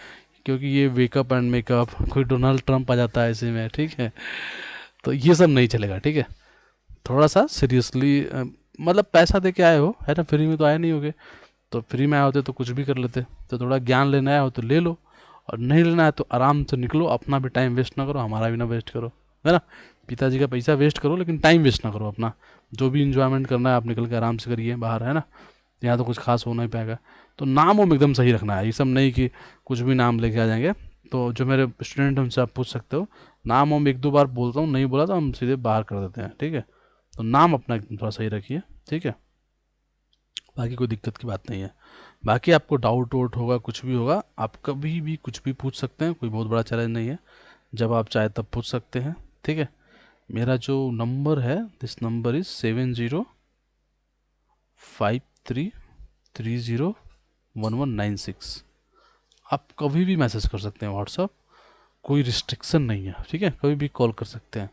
क्योंकि ये वेकअप एंड मेकअप कोई डोनाल्ड ट्रंप आ जाता है इसी में, ठीक है। तो ये सब नहीं चलेगा, ठीक है। थोड़ा सा सीरियसली, मतलब पैसा दे के आए हो है ना, फ्री में तो आए नहीं होगे। तो फ्री में आए होते तो कुछ भी कर लेते, तो थोड़ा ज्ञान लेना आया हो तो ले लो, और नहीं लेना है तो आराम से निकलो, अपना भी टाइम वेस्ट ना करो, हमारा भी ना वेस्ट करो, है ना। पिताजी का पैसा वेस्ट करो लेकिन टाइम वेस्ट ना करो अपना। जो भी इंजॉयमेंट करना है आप निकल के आराम से करिए बाहर, है ना। यहाँ तो कुछ खास हो नहीं पाएगा। तो नाम वो एकदम सही रखना है, ये सब नहीं कि कुछ भी नाम लेके आ जाएंगे। तो जो मेरे स्टूडेंट हैं उनसे आप पूछ सकते हो, नाम हम 1-2 बार बोलता हूँ, नहीं बोला तो हम सीधे बाहर कर देते हैं, ठीक है। तो नाम अपना एकदम थोड़ा सही रखिए, ठीक है। बाकी कोई दिक्कत की बात नहीं है। बाकी आपको डाउट वाउट होगा, कुछ भी होगा, आप कभी भी कुछ भी पूछ सकते हैं, कोई बहुत बड़ा चैलेंज नहीं है। जब आप चाहे तब पूछ सकते हैं, ठीक है। मेरा जो नंबर है, दिस नंबर इज 7053301196। आप कभी भी मैसेज कर सकते हैं व्हाट्सअप, कोई रिस्ट्रिक्शन नहीं है, ठीक है, कभी भी कॉल कर सकते हैं।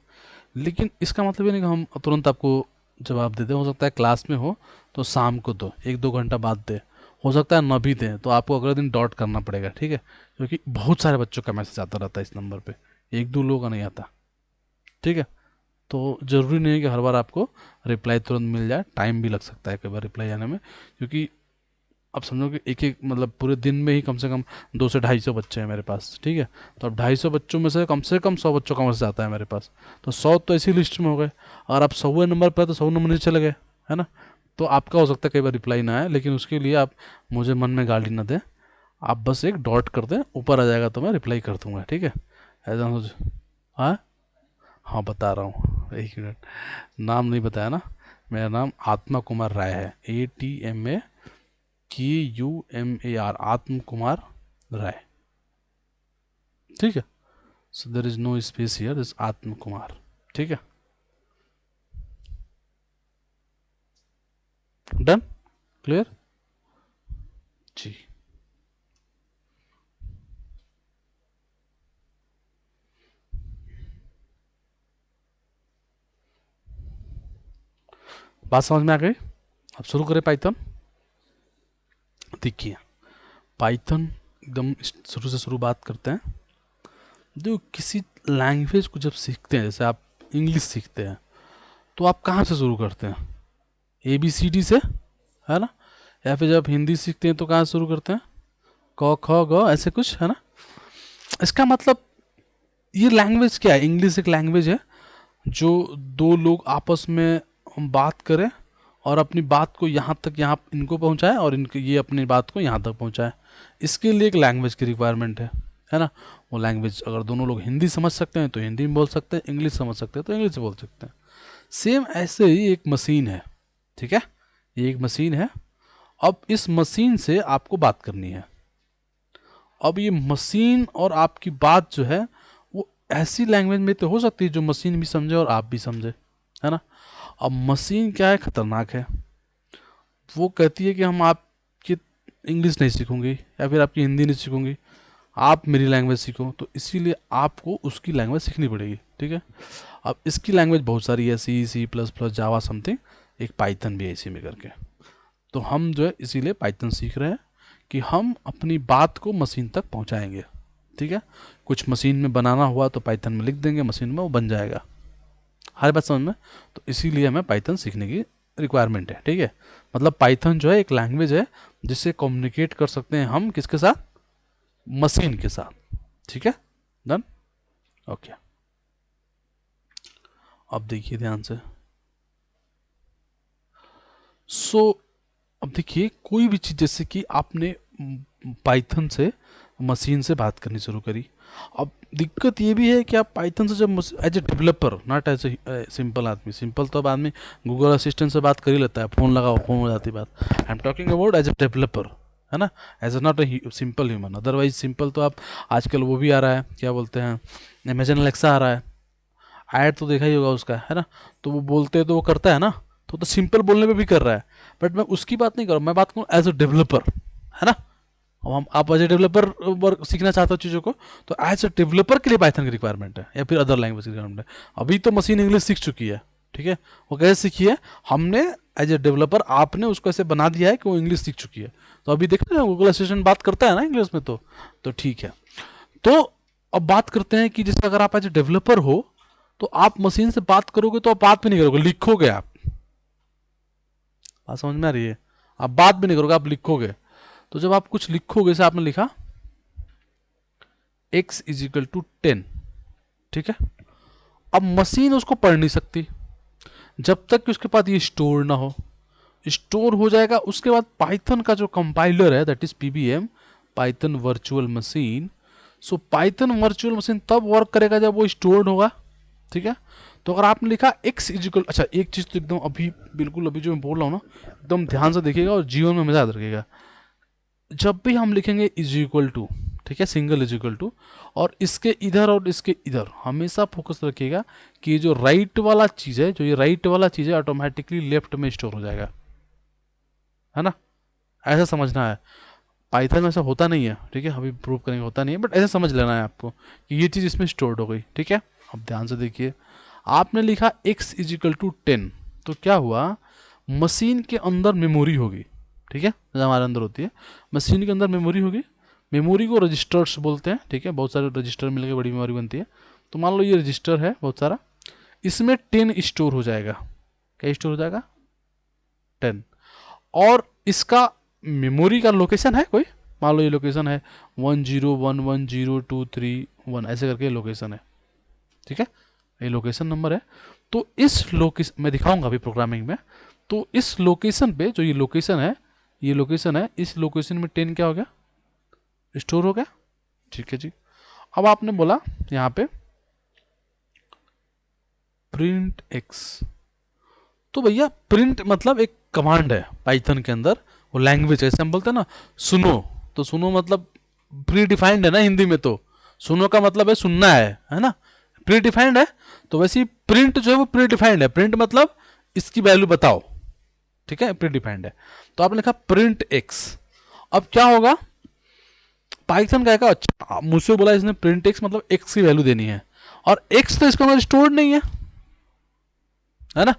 लेकिन इसका मतलब ये नहीं कि हम तुरंत आपको जवाब दे दें। हो सकता है क्लास में हो तो शाम को दो, 1-2 घंटा बाद दे, हो सकता है न भी दें, तो आपको अगले दिन डॉट करना पड़ेगा, ठीक है, क्योंकि बहुत सारे बच्चों का मैसेज आता रहता है इस नंबर पे, 1-2 लोगों का नहीं आता, ठीक है। तो ज़रूरी नहीं है कि हर बार आपको रिप्लाई तुरंत मिल जाए, टाइम भी लग सकता है कई बार रिप्लाई आने में, क्योंकि अब समझो कि एक एक मतलब पूरे दिन में ही कम से कम 200-250 बच्चे हैं मेरे पास, ठीक है। तो अब 250 बच्चों में से कम 100 बच्चों का मैसेज आता है मेरे पास, तो 100 तो ऐसी लिस्ट में हो गए। अगर आप 100वें नंबर पर, तो 100 नंबर नीचे चले गए, है ना। तो आपका हो सकता है कई बार रिप्लाई ना आए, लेकिन उसके लिए आप मुझे मन में गाली ना दें, आप बस एक डॉट कर दें, ऊपर आ जाएगा तो मैं रिप्लाई कर दूंगा, ठीक है। ऐसा हाँ, हाँ बता रहा हूँ, 1 मिनट। नाम नहीं बताया ना, मेरा नाम आत्मा कुमार राय है, ATMAKUMAR, आत्म कुमार राय, ठीक है। So there is no space here, this Atma Kumar, ठीक है। डन, क्लियर जी। बात समझ में आ गई? अब शुरू करें पाइथन। देखिए, पाइथन एकदम शुरू से शुरू बात करते हैं। जो किसी लैंग्वेज को जब सीखते हैं, जैसे आप इंग्लिश सीखते हैं, तो आप कहाँ से शुरू करते हैं? ABCD से, है ना। या फिर जब हिंदी सीखते हैं तो कहाँ से शुरू करते हैं? क ख ग, ऐसे कुछ, है ना। इसका मतलब ये लैंग्वेज क्या है? इंग्लिश एक लैंग्वेज है जो दो लोग आपस में बात करें और अपनी बात को यहाँ तक, यहाँ इनको पहुँचाए और इनके ये अपनी बात को यहाँ तक पहुँचाए। इसके लिए एक लैंग्वेज की रिक्वायरमेंट है ना। वो लैंग्वेज अगर दोनों लोग हिंदी समझ सकते हैं तो हिंदी में बोल सकते हैं, इंग्लिश समझ सकते हैं तो इंग्लिश में बोल सकते हैं। सेम ऐसे ही एक मशीन है, ठीक है। ये एक मशीन है। अब इस मशीन से आपको बात करनी है। अब ये मशीन और आपकी बात जो है वो ऐसी लैंग्वेज में तो हो सकती है जो मशीन भी समझे और आप भी समझे, है ना। अब मशीन क्या है, खतरनाक है। वो कहती है कि हम आपकी इंग्लिश नहीं सीखूंगी या फिर आपकी हिंदी नहीं सीखूंगी, आप मेरी लैंग्वेज सीखो। तो इसीलिए आपको उसकी लैंग्वेज सीखनी पड़ेगी, ठीक है। अब इसकी लैंग्वेज बहुत सारी है, C++, जावा समथिंग, एक पाइथन भी है इसी में करके। तो हम जो है इसीलिए पाइथन सीख रहे हैं कि हम अपनी बात को मशीन तक पहुंचाएंगे, ठीक है। कुछ मशीन में बनाना हुआ तो पाइथन में लिख देंगे, मशीन में वो बन जाएगा। हर बात समझ में? तो इसीलिए हमें पाइथन सीखने की रिक्वायरमेंट है, ठीक है। मतलब पाइथन जो है एक लैंग्वेज है जिससे कम्युनिकेट कर सकते हैं हम किसके साथ? मशीन के साथ, ठीक है। Done, okay. अब देखिए ध्यान से। अब देखिए, कोई भी चीज़, जैसे कि आपने पाइथन से मशीन से बात करनी शुरू करी। अब दिक्कत ये भी है कि आप पाइथन से जब as a developer, not as a simple आदमी, सिंपल तो अब आदमी गूगल असिस्टेंट से बात कर ही लेता है, फ़ोन लगाओ फ़ोन हो जाती बात। I am talking about as a developer, है ना, as a not a simple human. Otherwise simple तो आप आजकल वो भी आ रहा है, क्या बोलते हैं, अमेजन अलेक्सा आ रहा है, ऐड तो देखा ही होगा उसका, है ना। तो वो बोलते हैं तो वो करता है ना, तो सिंपल बोलने पे भी कर रहा है। बट मैं उसकी बात नहीं कर रहा, मैं बात करूँ एज अ डेवलपर, है ना। अब हम आप एज ए डेवलपर वर्क सीखना चाहते हो चीज़ों को, तो एज अ डेवलपर के लिए पाइथन की रिक्वायरमेंट है या फिर अदर लैंग्वेज की रिक्वायरमेंट है। अभी तो मशीन इंग्लिश सीख चुकी है, ठीक है। वो कैसे सीखी है? हमने एज ए डेवलपर, आपने उसको ऐसे बना दिया है कि वो इंग्लिश सीख चुकी है। तो अभी देख रहे हैं गूगल असिस्टेंट बात करता है ना इंग्लिश में, तो ठीक है। तो अब बात करते हैं कि जैसे अगर आप एज ए डेवलपर हो तो आप मशीन से बात करोगे तो आप बात भी नहीं करोगे, लिखोगे आप। बात समझ में आ रही है? आप बात भी नहीं करोगे, आप लिखोगे। तो जब आप कुछ लिखोगे, जैसे आपने लिखा x = 10, ठीक है। अब मशीन उसको पढ़ नहीं सकती जब तक कि उसके पास ये स्टोर ना हो। स्टोर हो जाएगा उसके बाद पाइथन का जो कंपाइलर है, that is PVM, Python virtual machine. So Python virtual machine तब वर्क करेगा जब वो स्टोर्ड होगा, ठीक है। तो अगर आपने लिखा x = अच्छा, एक चीज़ तो एकदम अभी बिल्कुल अभी जो मैं बोल रहा हूँ ना, एकदम ध्यान से देखिएगा और जीवन में हमेशा याद रखिएगा। जब भी हम लिखेंगे = ठीक है, सिंगल इज इक्वल टू, और इसके इधर और इसके इधर हमेशा फोकस रखिएगा कि जो राइट वाला चीज़ है, जो ये राइट वाला चीज़ है, ऑटोमेटिकली लेफ्ट में स्टोर हो जाएगा, है ना। ऐसा समझना है, पाइथन में ऐसा होता नहीं है, ठीक है, अभी प्रूव करेंगे, होता नहीं है, बट ऐसा समझ लेना है आपको कि ये चीज़ इसमें स्टोर्ड हो गई, ठीक है। अब ध्यान से देखिए, आपने लिखा x इज इक्वल टू 10, तो क्या हुआ, मशीन के अंदर मेमोरी होगी, ठीक है, जो हमारे अंदर होती है, मशीन के अंदर मेमोरी होगी, मेमोरी को रजिस्टर्स बोलते हैं, ठीक है, बहुत सारे रजिस्टर मिलकर बड़ी मेमोरी बनती है। तो मान लो ये रजिस्टर है बहुत सारा, इसमें 10 स्टोर हो जाएगा, क्या स्टोर हो जाएगा, 10। और इसका मेमोरी का लोकेशन है कोई, मान लो ये लोकेशन है 10110231, ऐसे करके लोकेशन है, ठीक है, ये लोकेशन नंबर है। तो इस लोकेशन मैं दिखाऊंगा अभी प्रोग्रामिंग में, तो इस लोकेशन पे जो ये लोकेशन है, ये लोकेशन है, इस लोकेशन में 10 क्या हो गया, स्टोर हो गया, ठीक है जी। अब आपने बोला यहाँ पे प्रिंट एक्स, तो भैया प्रिंट मतलब एक कमांड है पाइथन के अंदर, वो लैंग्वेज है, जैसे हम बोलते हैं ना सुनो, तो सुनो मतलब प्री डिफाइंड है ना हिंदी में, तो सुनो का मतलब है सुनना है ना, प्री डिफाइंड है। तो वैसे ही प्रिंट जो है वो प्री डिफाइंड है, प्रिंट मतलब इसकी वैल्यू बताओ, ठीक है, प्री डिफाइंड है। तो आपने लिखा प्रिंट एक्स, अब क्या होगा, पाइथन का अच्छा मुझसे बोला इसने प्रिंट एक्स मतलब एक्स की वैल्यू देनी है, और एक्स तो इसका अंदर स्टोर्ड नहीं है ना।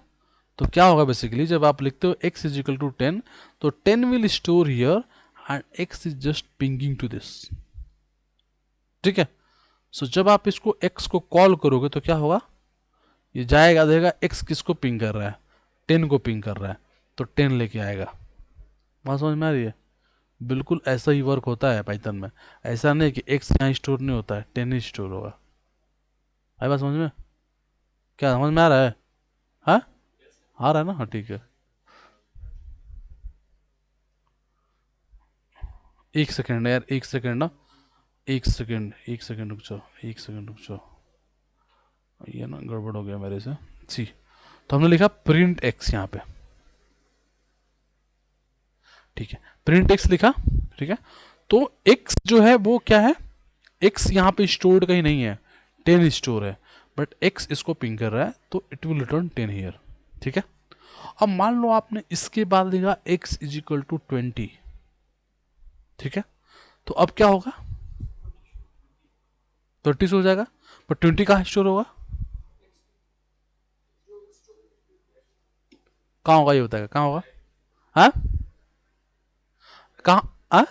तो क्या होगा बेसिकली, जब आप लिखते हो x इज इक्वल टू 10, तो 10 will store here and x is just pinging to this, ठीक है। सो जब आप इसको x को कॉल करोगे तो क्या होगा, ये जाएगा देगा x किसको पिंग कर रहा है, 10 को पिंग कर रहा है, तो 10 लेके आएगा। बात समझ में आ रही है, बिल्कुल ऐसा ही वर्क होता है पाइथन में, ऐसा नहीं कि x यहाँ स्टोर नहीं होता है, 10 ही स्टोर होगा। आई बात समझ में, क्या समझ में आ रहा है, हाँ आ रहा है ना, हाँ ठीक है। एक सेकेंड यार, एक सेकेंड ना, एक सेकेंड रुक जाओ, एक सेकेंड रुक जाओ, ये ना गड़बड़ हो गया मेरे से, सी। तो हमने लिखा प्रिंट एक्स यहाँ पे, ठीक है, प्रिंट एक्स लिखा, ठीक है। तो एक्स जो है वो क्या है, एक्स यहाँ पे स्टोर्ड कहीं नहीं है, 10 स्टोर है, बट एक्स इसको पिंग कर रहा है, तो इट विल रिटर्न 10 हियर, ठीक है। अब मान लो आपने इसके बाद लिखा एक्स इज इक्वल टू 20, ठीक है, तो अब क्या होगा, 30 हो जाएगा, पर 20 कहाँ स्टोर होगा, कहाँ होगा ये बताएगा, कहाँ होगा, हाँ कहाँ, हाँ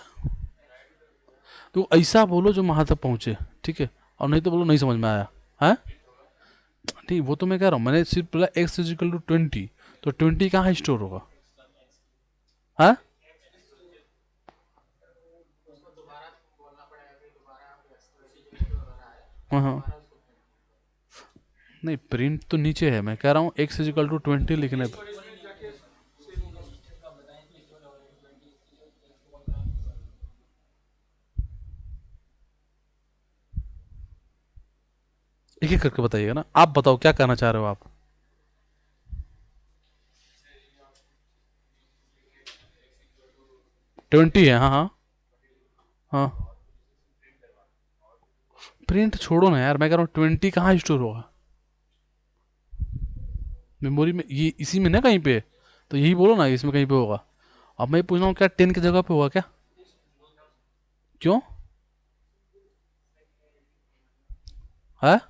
तो ऐसा बोलो जो वहां तक पहुंचे, ठीक है, और नहीं तो बोलो नहीं समझ में आया, हाँ ठीक, वो तो मैं कह रहा हूँ, मैंने सिर्फ बोला एक्स इजिकल टू 20, तो 20 कहाँ स्टोर होगा, हाँ हाँ हाँ, नहीं प्रिंट तो नीचे है, मैं कह रहा हूँ एक्स इजिकल टू 20 लिखने पे, एक एक करके बताइएगा ना, आप बताओ क्या कहना चाह रहे हो आप। 20 है, हाँ हाँ हाँ, प्रिंट छोड़ो ना यार, मैं कह रहा हूँ 20 कहाँ स्टोर होगा, मेमोरी में, ये इसी में ना कहीं पे, तो यही बोलो ना इसमें कहीं पे होगा। अब मैं पूछ रहा हूँ क्या 10 की जगह पे होगा क्या, क्यों, है,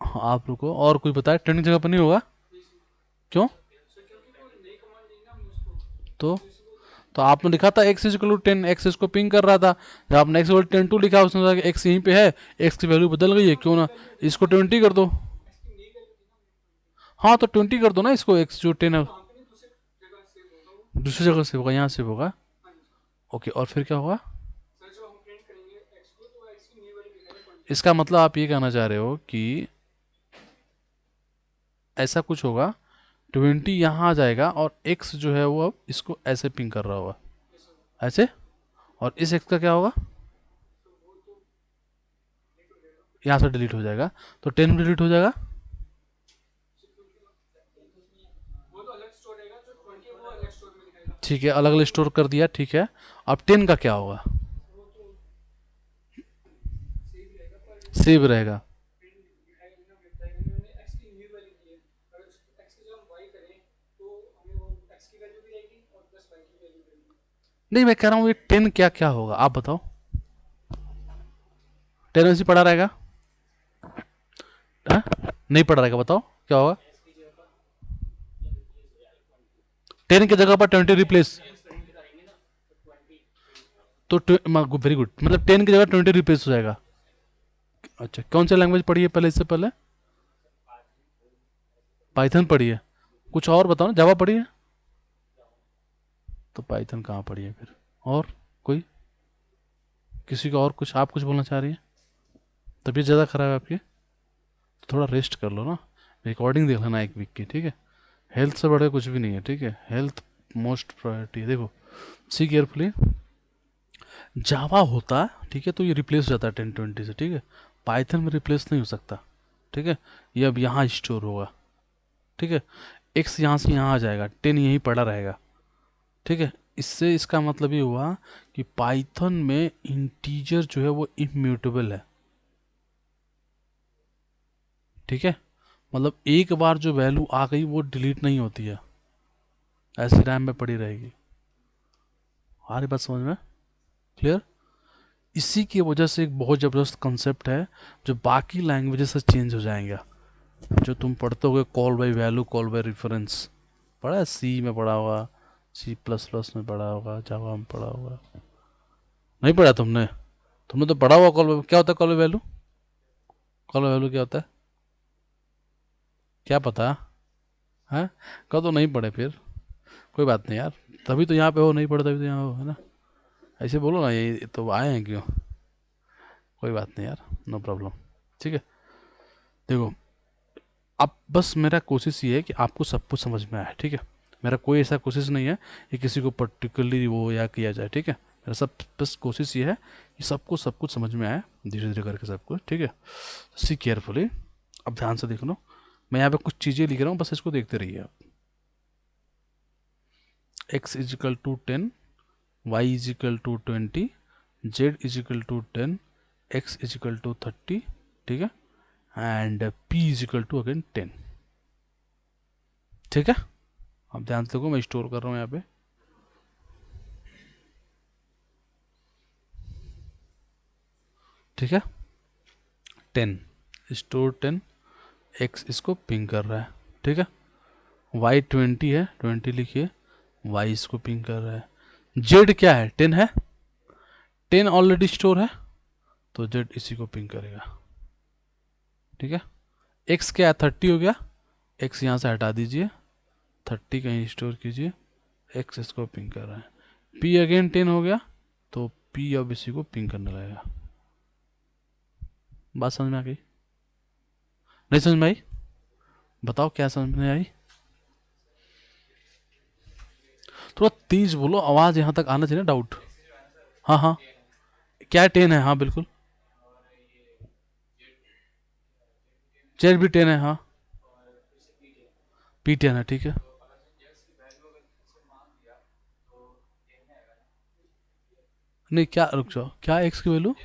हाँ, आप रुको, और कोई बताए 10 की जगह पर नहीं होगा, क्यों, तो तो आपने लिखा था एक्स इज टू 10, एक्स इसको पिंग कर रहा था, जब आपने एक्स 10 2 लिखा उसने कहा कि एक्स यहीं पे है, एक्स की वैल्यू बदल गई है, क्यों ना इसको 20 कर दो, हाँ तो 20 कर दो ना इसको, एक्स जो 10 है दूसरी जगह से होगा, यहाँ से होगा, ओके, और फिर क्या होगा, इसका मतलब आप ये कहना चाह रहे हो कि ऐसा कुछ होगा, 20 यहाँ आ जाएगा और एक्स जो है वो अब इसको ऐसे पिंग कर रहा होगा, ऐसे, और इस एक्स का क्या होगा, यहाँ से डिलीट हो जाएगा, तो 10 डिलीट हो जाएगा, ठीक है, अलग अलग स्टोर कर दिया, ठीक है। अब 10 का क्या होगा? सेव रहेगा। नहीं, मैं कह रहा हूँ ये 10 क्या क्या होगा, आप बताओ। 10 वैसे पड़ा रहेगा? हाँ? नहीं पड़ा रहेगा, बताओ क्या होगा। 10 की जगह पर 20 रिप्लेस। तो वेरी गुड, मतलब 10 की जगह 20 रिप्लेस हो जाएगा। अच्छा, कौन सी लैंग्वेज पढ़ी है पहले, इससे पहले? पाइथन पढ़ी है। कुछ और बताओ ना, जावा पढ़ी है? तो पाइथन कहाँ पढ़ी है फिर? और कोई, किसी का और कुछ, आप कुछ बोलना चाह रही है? तबीयत ज़्यादा खराब है आपकी, तो थोड़ा रेस्ट कर लो ना। रिकॉर्डिंग देख लेना एक वीक की, ठीक है। हेल्थ से बढ़े कुछ भी नहीं है, ठीक है। हेल्थ मोस्ट प्रायोरिटी है। देखो, सी केयरफुली, जावा होता है, ठीक है, तो ये रिप्लेस हो जाता है 1020 से, ठीक है। पाइथन में रिप्लेस नहीं हो सकता, ठीक है। ये अब यहाँ स्टोर होगा, ठीक है। एक्स यहाँ से यहाँ आ जाएगा, 10 यहीं पड़ा रहेगा, ठीक है। इससे इसका मतलब ये हुआ कि पाइथन में इंटीजर जो है वो इम्यूटेबल है, ठीक है। मतलब एक बार जो वैल्यू आ गई वो डिलीट नहीं होती है, ऐसे रैम में पड़ी रहेगी। हमारी बात समझ में क्लियर? इसी की वजह से एक बहुत ज़बरदस्त कंसेप्ट है जो बाकी लैंग्वेजेस से चेंज हो जाएंगे। जो तुम पढ़ते होगे call by value, call by reference, पढ़ा है? सी में पढ़ा होगा, सी प्लस प्लस में पढ़ा होगा, जावा में पढ़ा होगा। नहीं पढ़ा तुमने? तुमने तो पढ़ा हुआ कॉल, क्या होता है call by value? Call by value क्या होता है, क्या पता है? कल तो नहीं पढ़े फिर, कोई बात नहीं यार। तभी तो यहाँ पे हो, नहीं पढ़े तभी तो यहाँ हो, है ना। ऐसे बोलो ना, ये तो आए हैं क्यों। कोई बात नहीं यार, नो प्रॉब्लम, ठीक है। देखो, अब बस मेरा कोशिश ये है कि आपको सब कुछ समझ में आए, ठीक है। मेरा कोई ऐसा कोशिश नहीं है कि किसी को पर्टिकुलरली वो या किया जाए, ठीक है। मेरा सब बस कोशिश ये है कि सबको सब कुछ समझ में आए, धीरे धीरे करके सब कुछ, ठीक है। सी केयरफुली, अब ध्यान से देख लो। मैं यहाँ पे कुछ चीज़ें लिख रहा हूँ, बस इसको देखते रहिए आप। x is equal to 10, y is equal to 20, z is equal to 10, x is equal to 30, ठीक है। And p is equal to again 10, ठीक है। अब ध्यान से देखो, मैं स्टोर कर रहा हूँ यहाँ पे, ठीक है। 10 स्टोर 10, x इसको पिंग कर रहा है, ठीक है। y 20 है, 20 लिखिए, y इसको पिंग कर रहा है। z क्या है, 10 है, 10 ऑलरेडी स्टोर है, तो z इसी को पिंग करेगा, ठीक है। x क्या है, 30 हो गया, x यहाँ से हटा दीजिए, 30 कहीं स्टोर कीजिए, x इसको पिंग कर रहा है। p अगेन 10 हो गया, तो p अब इसी को पिंग करने लगेगा। बात समझ में आ गई? नहीं समझ में आई? बताओ क्या समझ में आई? थोड़ा तेज बोलो, आवाज़ यहाँ तक आना चाहिए ना, डाउट। हाँ हाँ, क्या 10 है, हाँ बिल्कुल। जेड भी 10 है, हाँ। p10 है, ठीक है। नहीं, क्या, रुक जाओ, क्या एक्स की वैल्यू?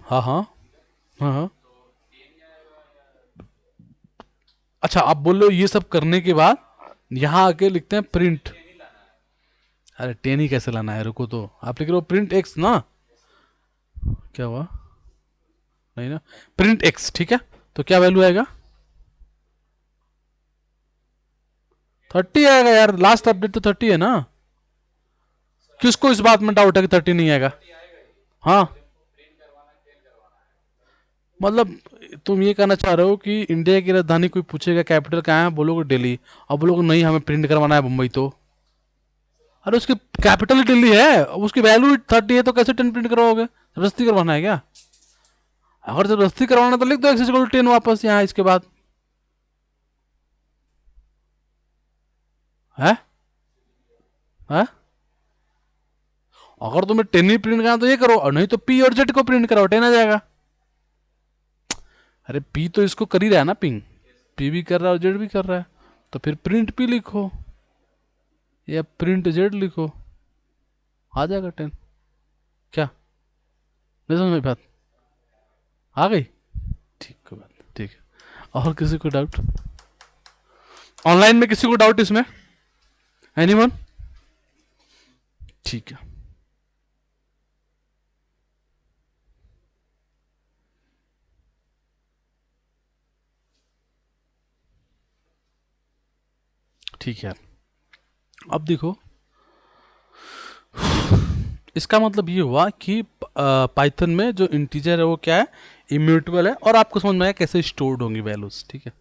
हाँ हाँ हाँ हाँ। अच्छा, आप बोल रहे हो ये सब करने के बाद यहाँ आके लिखते हैं प्रिंट। अरे 10 ही कैसे लाना है, रुको, तो आप लिख रहे हो प्रिंट एक्स ना? क्या हुआ? नहीं ना, प्रिंट एक्स, ठीक है। तो क्या वैल्यू आएगा? 30 आएगा यार, लास्ट अपडेट तो 30 है ना। किसको इस बात में डाउट है कि 30 नहीं आएगा? हाँ, मतलब तुम ये कहना चाह रहे हो कि इंडिया की राजधानी कोई पूछेगा कैपिटल कहाँ है, बोलोगे दिल्ली, अब बोलोगे नहीं हमें प्रिंट करवाना है मुंबई, तो अरे उसकी कैपिटल दिल्ली है, उसकी वैल्यू 30 है, तो कैसे 10 प्रिंट करवाओगे? जबरदस्ती करवाना है क्या? अगर जबरदस्ती करवाना तो लिख दो एक्स इक्वल 10 वापस यहाँ इसके बाद, है? है? अगर तुम्हें 10 ही प्रिंट करना तो ये करो, और नहीं तो पी और जेड को प्रिंट कराओ, 10 आ जाएगा। अरे पी तो इसको कर ही रहा है ना पिंग, पी भी कर रहा है और जेड भी कर रहा है, तो फिर प्रिंट पी लिखो, या प्रिंट जेड लिखो, आ जाएगा 10। क्या नहीं समझ में बात आ गई? ठीक, कोई बात नहीं, ठीक है। और किसी को डाउट ऑनलाइन में, किसी को डाउट इसमें? एनीवन? ठीक है, ठीक है। अब देखो, इसका मतलब ये हुआ कि पाइथन में जो इंटीजर है वो क्या है, इम्यूटेबल है, और आपको समझ में आया कैसे स्टोर्ड होंगी वैल्यूज। ठीक है,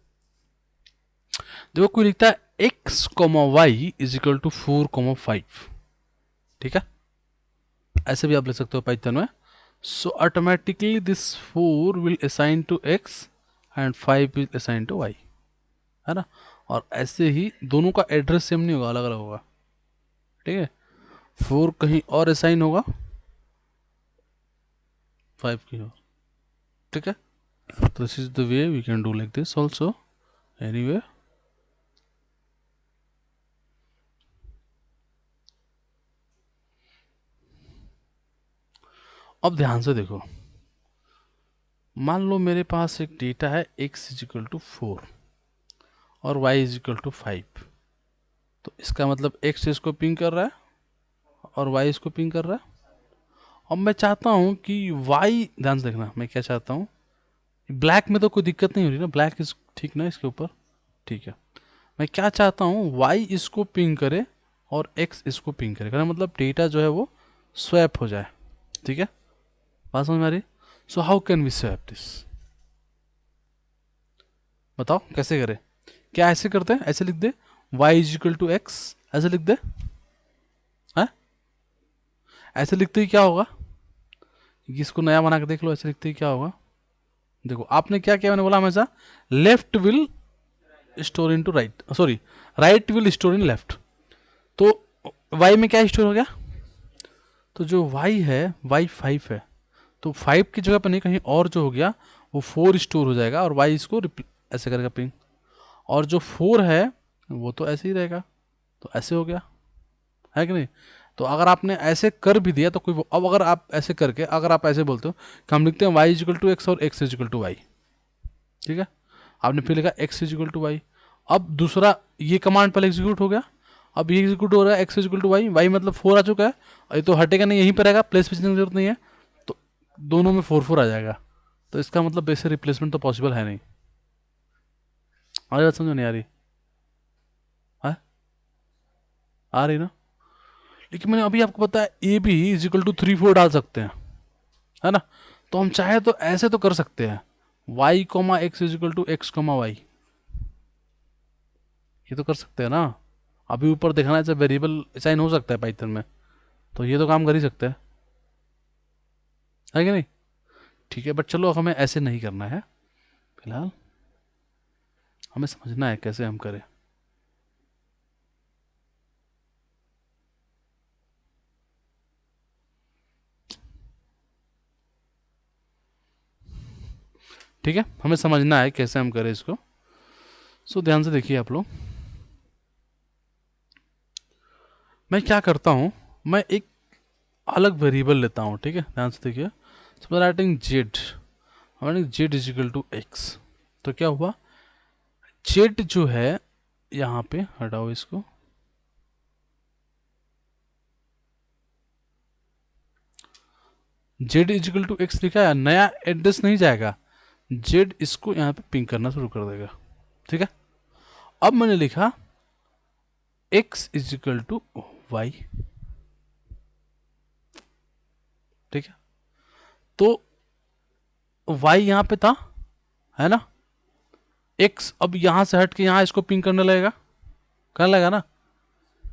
देखो कोई लिखता है X comma Y is equal to 4,5, ठीक है, ऐसे भी आप लिख सकते हो पाइथन में। So automatically this 4 will assign to X and 5 will assign to Y, है ना। और ऐसे ही दोनों का एड्रेस सेम नहीं होगा, अलग अलग होगा, ठीक है। 4 कहीं और असाइन होगा, 5 कहीं और, ठीक है। तो this is the way we can do like this also, anyway. अब ध्यान से देखो, मान लो मेरे पास एक डेटा है x इज इक्वल टू 4 और y इज इक्वल टू 5। तो इसका मतलब x इसको पिंग कर रहा है और y इसको पिंग कर रहा है। अब मैं चाहता हूँ कि y, ध्यान से देखना मैं क्या चाहता हूँ, ब्लैक में तो कोई दिक्कत नहीं हो रही ना, ब्लैक इस ठीक ना इसके ऊपर, ठीक है। मैं क्या चाहता हूँ, y इसको पिंग करे और x इसको पिंग करे, कहना मतलब डेटा जो है वो स्वैप हो जाए, ठीक है। बात समझ में आ रही? So how can we swap this, बताओ कैसे करें? क्या ऐसे करते हैं, ऐसे लिख दे y is equal to X, ऐसे लिख दे, है? ऐसे लिखते ही क्या होगा, इसको नया बना के देख लो, ऐसे लिखते ही क्या होगा। देखो आपने क्या किया, मैंने बोला हमेशा left will store into right, sorry right will store in left. तो y में क्या स्टोर हो गया, तो जो y है y 5 है, तो 5 की जगह पर नहीं कहीं और जो हो गया वो 4 स्टोर हो जाएगा और y इसको ऐसे करेगा पिंग, और जो 4 है वो तो ऐसे ही रहेगा, तो ऐसे हो गया, है कि नहीं। तो अगर आपने ऐसे कर भी दिया तो कोई अब अगर आप ऐसे करके अगर आप ऐसे बोलते हो कि हम लिखते हैं y इजिकल टू एक्स और x इजिकल टू वाई, ठीक है, आपने फिर लिखा x इजिकल टू वाई। अब दूसरा ये कमांड पहले एग्जीक्यूट हो गया, अब ये एग्जीक्यूट हो रहा है x is equal to y, y मतलब 4 आ चुका है, ये तो हटेगा नहीं, यहीं पर रहेगा, प्लेस पे चेंज की जरूरत नहीं है, तो दोनों में 4 आ जाएगा। तो इसका मतलब बेसिक रिप्लेसमेंट तो पॉसिबल है नहीं। हमारी बात समझ नहीं आ रही है? आ रही ना? लेकिन मैंने अभी आपको बताया ए बी इजिकल टू 3 4 डाल सकते हैं, है ना। तो हम चाहे तो ऐसे तो कर सकते हैं, y comma x is equal to x comma y, ये तो कर सकते हैं ना। अभी ऊपर देखना है वेरिएबल असाइन हो सकता है पाइथन में, तो ये तो काम कर ही सकते हैं, है कि नहीं। ठीक है, बट चलो हमें ऐसे नहीं करना है फिलहाल, हमें समझना है कैसे हम करें। ठीक है, हमें समझना है कैसे हम करें इसको। सो ध्यान से देखिए आप लोग, मैं क्या करता हूँ, मैं एक अलग वेरिएबल लेता हूँ, ठीक है, ध्यान से देखिए। सो राइटिंग जेड, हमारे जेड इजिकल टू एक्स, तो क्या हुआ, जेड जो है यहाँ पे हटाओ इसको, जेड इजिकल टू एक्स लिखा है, नया एड्रेस नहीं जाएगा, जेड इसको यहाँ पे पिंग करना शुरू कर देगा, ठीक है। अब मैंने लिखा एक्स इजिकल टू वाई, ठीक है, तो वाई यहाँ पे था, है ना, एक्स अब यहाँ से हट के यहाँ इसको पिंग करने लगेगा, करने लगेगा ना,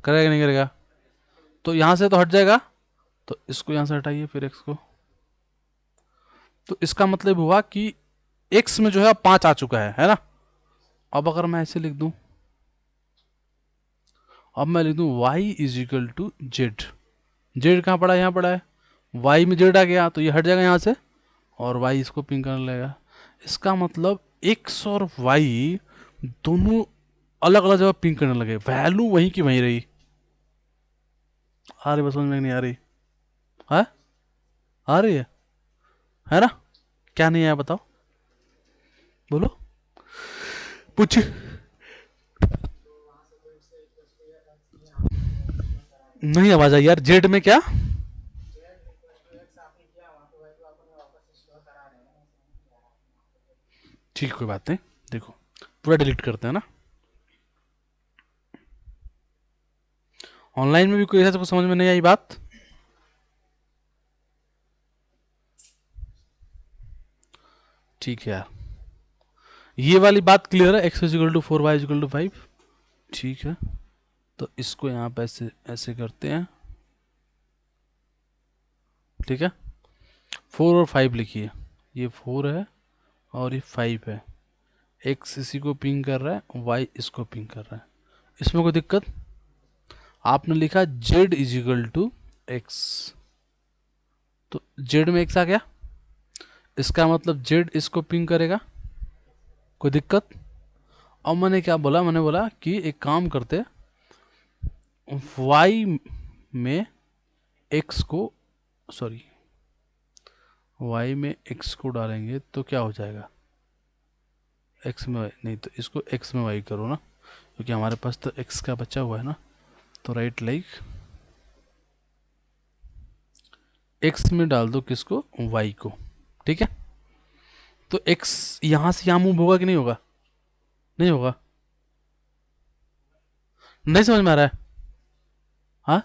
करेगा नहीं करेगा, तो यहाँ से तो हट जाएगा, तो इसको यहाँ से हटाइए फिर एक्स को, तो इसका मतलब हुआ कि एक्स में जो है अब 5 आ चुका है ना। अब अगर मैं ऐसे लिख दूं, अब मैं लिख दूं y is equal to z, z कहाँ पड़ा है, यहाँ पड़ा है, y में जेड आ गया तो ये हट जाएगा यहाँ से और y इसको पिंग करने लगेगा। इसका मतलब x और y दोनों अलग अलग जगह पिंग करने लगे, वैल्यू वहीं की वहीं रही, आ रही, बस समझ में नहीं आ रही है। आ रही है ना? क्या नहीं आया बताओ, बोलो, पूछिए। नहीं आवाज आई यार, जेड में क्या? ठीक, कोई बात नहीं, देखो पूरा डिलीट करते हैं ना। ऑनलाइन में भी कोई ऐसा कुछ समझ में नहीं आई बात? ठीक है यार, ये वाली बात क्लियर है, x is equal to 4 y is equal to 5। ठीक है, तो इसको यहाँ पे ऐसे ऐसे करते हैं, ठीक है। 4 और 5 लिखिए, ये 4 है और ये 5 है। एक्स इसी को पिंग कर रहा है, वाई इसको पिंग कर रहा है, इसमें कोई दिक्कत? आपने लिखा जेड इजिकल टू एक्स, तो जेड में एक्स आ गया, इसका मतलब जेड इसको पिंग करेगा, कोई दिक्कत? और मैंने क्या बोला, मैंने बोला कि एक काम करते, वाई में एक्स को, सॉरी, वाई में एक्स को डालेंगे तो क्या हो जाएगा, एक्स में वाई नहीं, तो इसको एक्स में वाई करो ना, क्योंकि हमारे पास तो एक्स का बचा हुआ है ना। तो राइट लाइक एक्स में डाल दो किसको, वाई को, ठीक है। तो एक्स यहाँ से यहाँ मूव होगा कि नहीं होगा? नहीं होगा, नहीं समझ में आ रहा है? हाँ,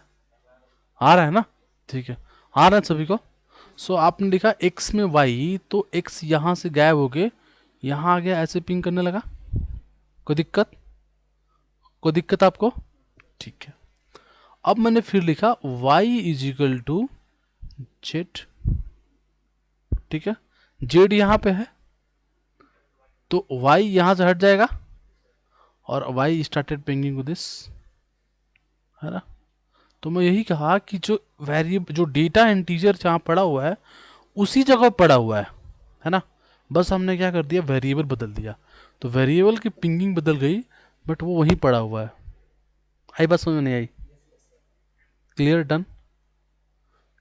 आ रहा है ना? ठीक है, आ रहा है सभी को। सो आपने लिखा एक्स में वाई, तो एक्स यहाँ से गायब हो गए, यहाँ आ गया, ऐसे पिंग करने लगा, कोई दिक्कत? कोई दिक्कत आपको? ठीक है, अब मैंने फिर लिखा y इजिकल टू जेड, ठीक है। जेड यहाँ पे है, तो y यहाँ से हट जाएगा और y started pinging with this, है ना? तो मैं यही कहा कि जो वेरिएबल, जो डेटा इंटीजर जहाँ पड़ा हुआ है उसी जगह पड़ा हुआ है ना? बस हमने क्या कर दिया, वेरिएबल बदल दिया, तो वेरिएबल की पिंगिंग बदल गई, बट वो वहीं पड़ा हुआ है। आई बात समझ में नहीं आई? क्लियर, डन,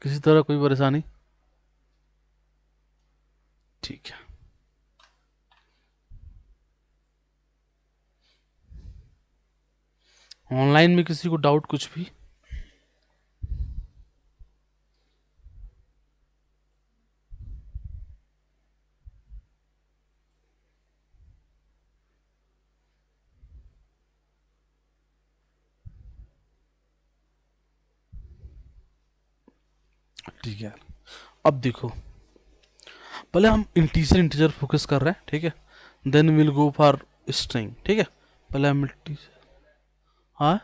किसी तरह कोई परेशानी? ठीक है, ऑनलाइन में किसी को डाउट कुछ भी? ठीक है, अब देखो, पहले हम इंटीजर इंटीजर फोकस कर रहे हैं, ठीक है, then will go for string, ठीक है। पहले हम इंटीजर, हाँ,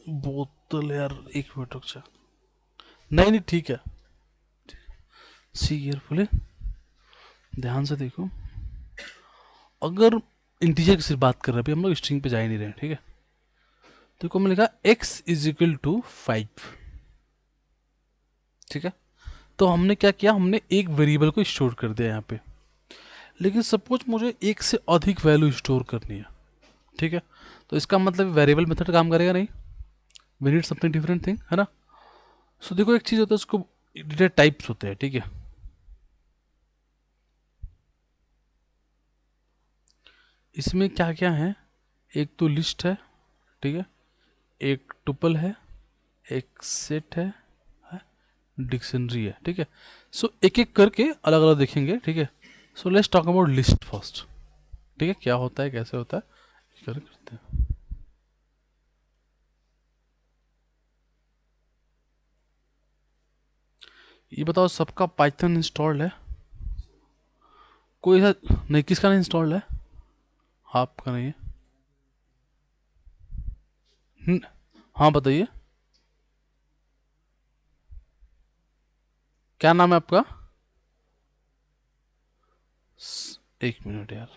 बोतल यार, एक मिनट रुक जा, नहीं नहीं ठीक है, सी केयरफुली, ध्यान से देखो, अगर इंटीजर की सिर्फ बात कर रहे हैं, अभी हम लोग स्ट्रिंग पे जा ही नहीं रहे हैं, ठीक है। देखो मैंने लिखा x इज इक्वल टू 5, ठीक है। तो हमने क्या किया, हमने एक वेरिएबल को स्टोर कर दिया यहाँ पे, लेकिन सपोज मुझे एक से अधिक वैल्यू स्टोर करनी है, ठीक है। तो इसका मतलब वेरिएबल मेथड काम करेगा नहीं, we need something different thing, है ना? सो देखो, एक चीज़ होता है, उसको डेटा टाइप्स होते हैं, ठीक है। इसमें क्या क्या है, एक तो लिस्ट है, ठीक है, एक टुपल है, एक सेट है, डिक्शनरी है, ठीक है। सो एक एक करके अलग अलग देखेंगे, ठीक है। So let's talk about list first, ठीक है, क्या होता है, कैसे होता है, करते हैं। ये बताओ, सबका पाइथन इंस्टॉल्ड है? कोई ऐसा नहीं, किसका नहीं इंस्टॉल्ड है? आपका नहीं है? हाँ बताइए, क्या नाम है आपका? एक मिनट यार,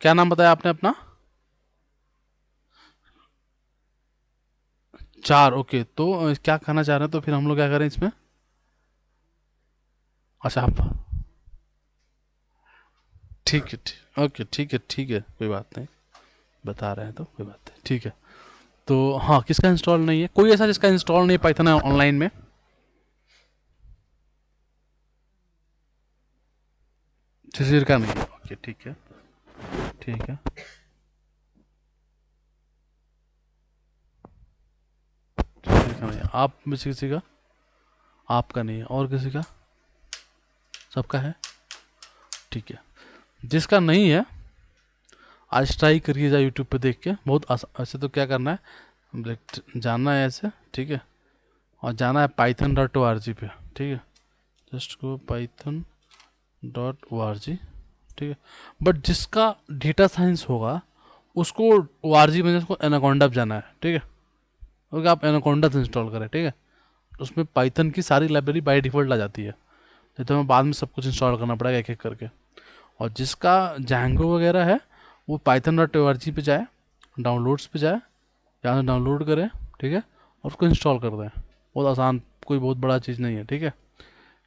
क्या नाम बताया आपने अपना? 4, ओके, तो क्या कहना चाह रहे हैं, तो फिर हम लोग क्या करें इसमें? अच्छा आप, ठीक है, ठीक, ओके, ठीक है, ठीक है, कोई बात नहीं, बता रहे हैं तो कोई बात नहीं, ठीक है। तो हाँ, किसका इंस्टॉल नहीं है? कोई ऐसा जिसका इंस्टॉल नहीं है पाइथन ऑनलाइन में? शिशिर का नहीं है, ओके ठीक है, ठीक है। शिशिर का नहीं है, आप में से किसी का? आपका नहीं है, और किसी का? सबका है, ठीक है। जिसका नहीं है, आज ट्राई करिए जा यूट्यूब पे देख के, बहुत ऐसे तो क्या करना है, जानना है ऐसे, ठीक है, और जाना है python.org पे, ठीक है, जस्ट गो python.org, ठीक है। बट जिसका डेटा साइंस होगा उसको ORG में उसको एनाकोंडा पे जाना है, ठीक है, क्योंकि आप एनाकोंडा से इंस्टॉल करें, ठीक है, उसमें पाइथन की सारी लाइब्रेरी बाय डिफ़ॉल्ट आ जाती है, नहीं तो हमें बाद में सब कुछ इंस्टॉल करना पड़ेगा एक एक करके। और जिसका जैंगो वगैरह है वो python.org पे जाए, डाउनलोड्स पे जाए, यहाँ से डाउनलोड करें, ठीक है, और उसको इंस्टॉल कर दें। बहुत आसान, कोई बहुत बड़ा चीज़ नहीं है, ठीक है।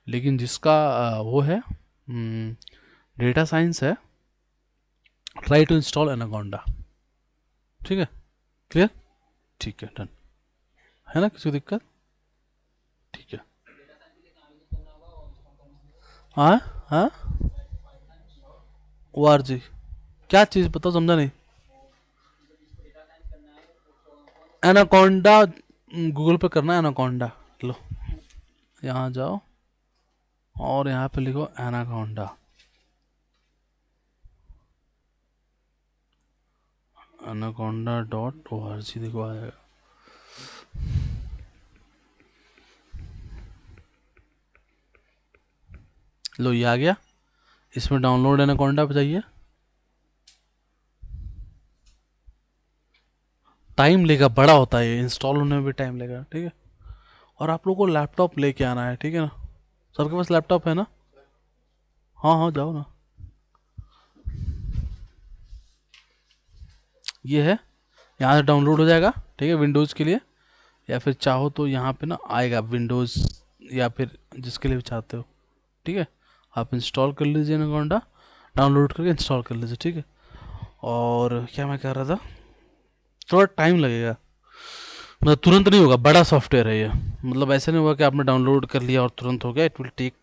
लेकिन जिसका वो है, डेटा साइंस है, ट्राई टू इंस्टॉल एनाकोंडा, ठीक है, क्लियर, ठीक है, डन, है ना, किसी को दिक्कत? ठीक है। हाँ, हाँ, ORG क्या चीज़ बताओ, समझा नहीं। एनाकोंडा गूगल पे करना है, एनाकोंडा, लो यहाँ जाओ और यहाँ पे लिखो एनाकोंडा, anaconda.org, देखो आएगा। लो ये आ गया, इसमें डाउनलोड एनाकोंडा पे जाइए। टाइम लेगा, बड़ा होता है ये, इंस्टॉल होने में भी टाइम लेगा, ठीक है। और आप लोगों को लैपटॉप लेके आना है, ठीक है ना, सबके पास लैपटॉप है ना? हाँ हाँ, जाओ ना, ये है, यहाँ से डाउनलोड हो जाएगा, ठीक है, विंडोज़ के लिए, या फिर चाहो तो यहाँ पे ना आएगा विंडोज़, या फिर जिसके लिए भी चाहते हो, ठीक है, आप इंस्टॉल कर लीजिए एनाकोंडा, डाउनलोड करके इंस्टॉल कर लीजिए, ठीक है। और क्या मैं कह रहा था, थोड़ा टाइम लगेगा, मतलब तुरंत नहीं होगा, बड़ा सॉफ्टवेयर है ये, मतलब ऐसे नहीं होगा कि आपने डाउनलोड कर लिया और तुरंत हो गया, it will take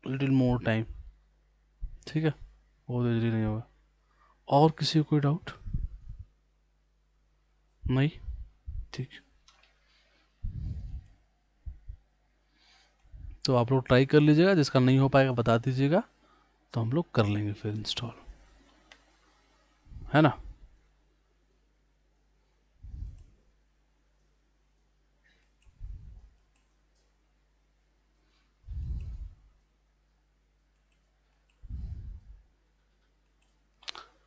little more time, ठीक है, बहुत जल्दी नहीं होगा। और किसी को कोई डाउट? नहीं, ठीक, तो आप लोग ट्राई कर लीजिएगा, जिसका नहीं हो पाएगा बता दीजिएगा, तो हम लोग कर लेंगे फिर इंस्टॉल, है ना।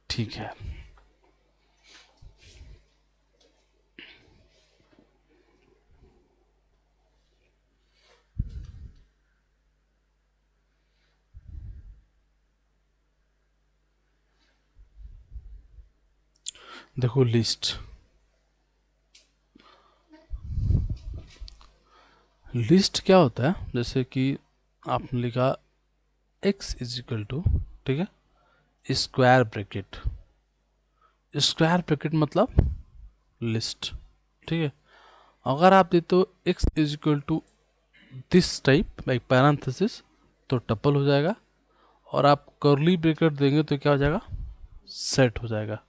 ठीक है, देखो लिस्ट, लिस्ट क्या होता है, जैसे कि आपने लिखा x इज इक्वल टू, ठीक है, स्क्वायर ब्रैकेट, स्क्वायर ब्रैकेट मतलब लिस्ट, ठीक है। अगर आप देते हो x is equal to this type like parenthesis, तो टपल हो जाएगा, और आप कर्ली ब्रैकेट देंगे तो क्या हो जाएगा, सेट हो जाएगा,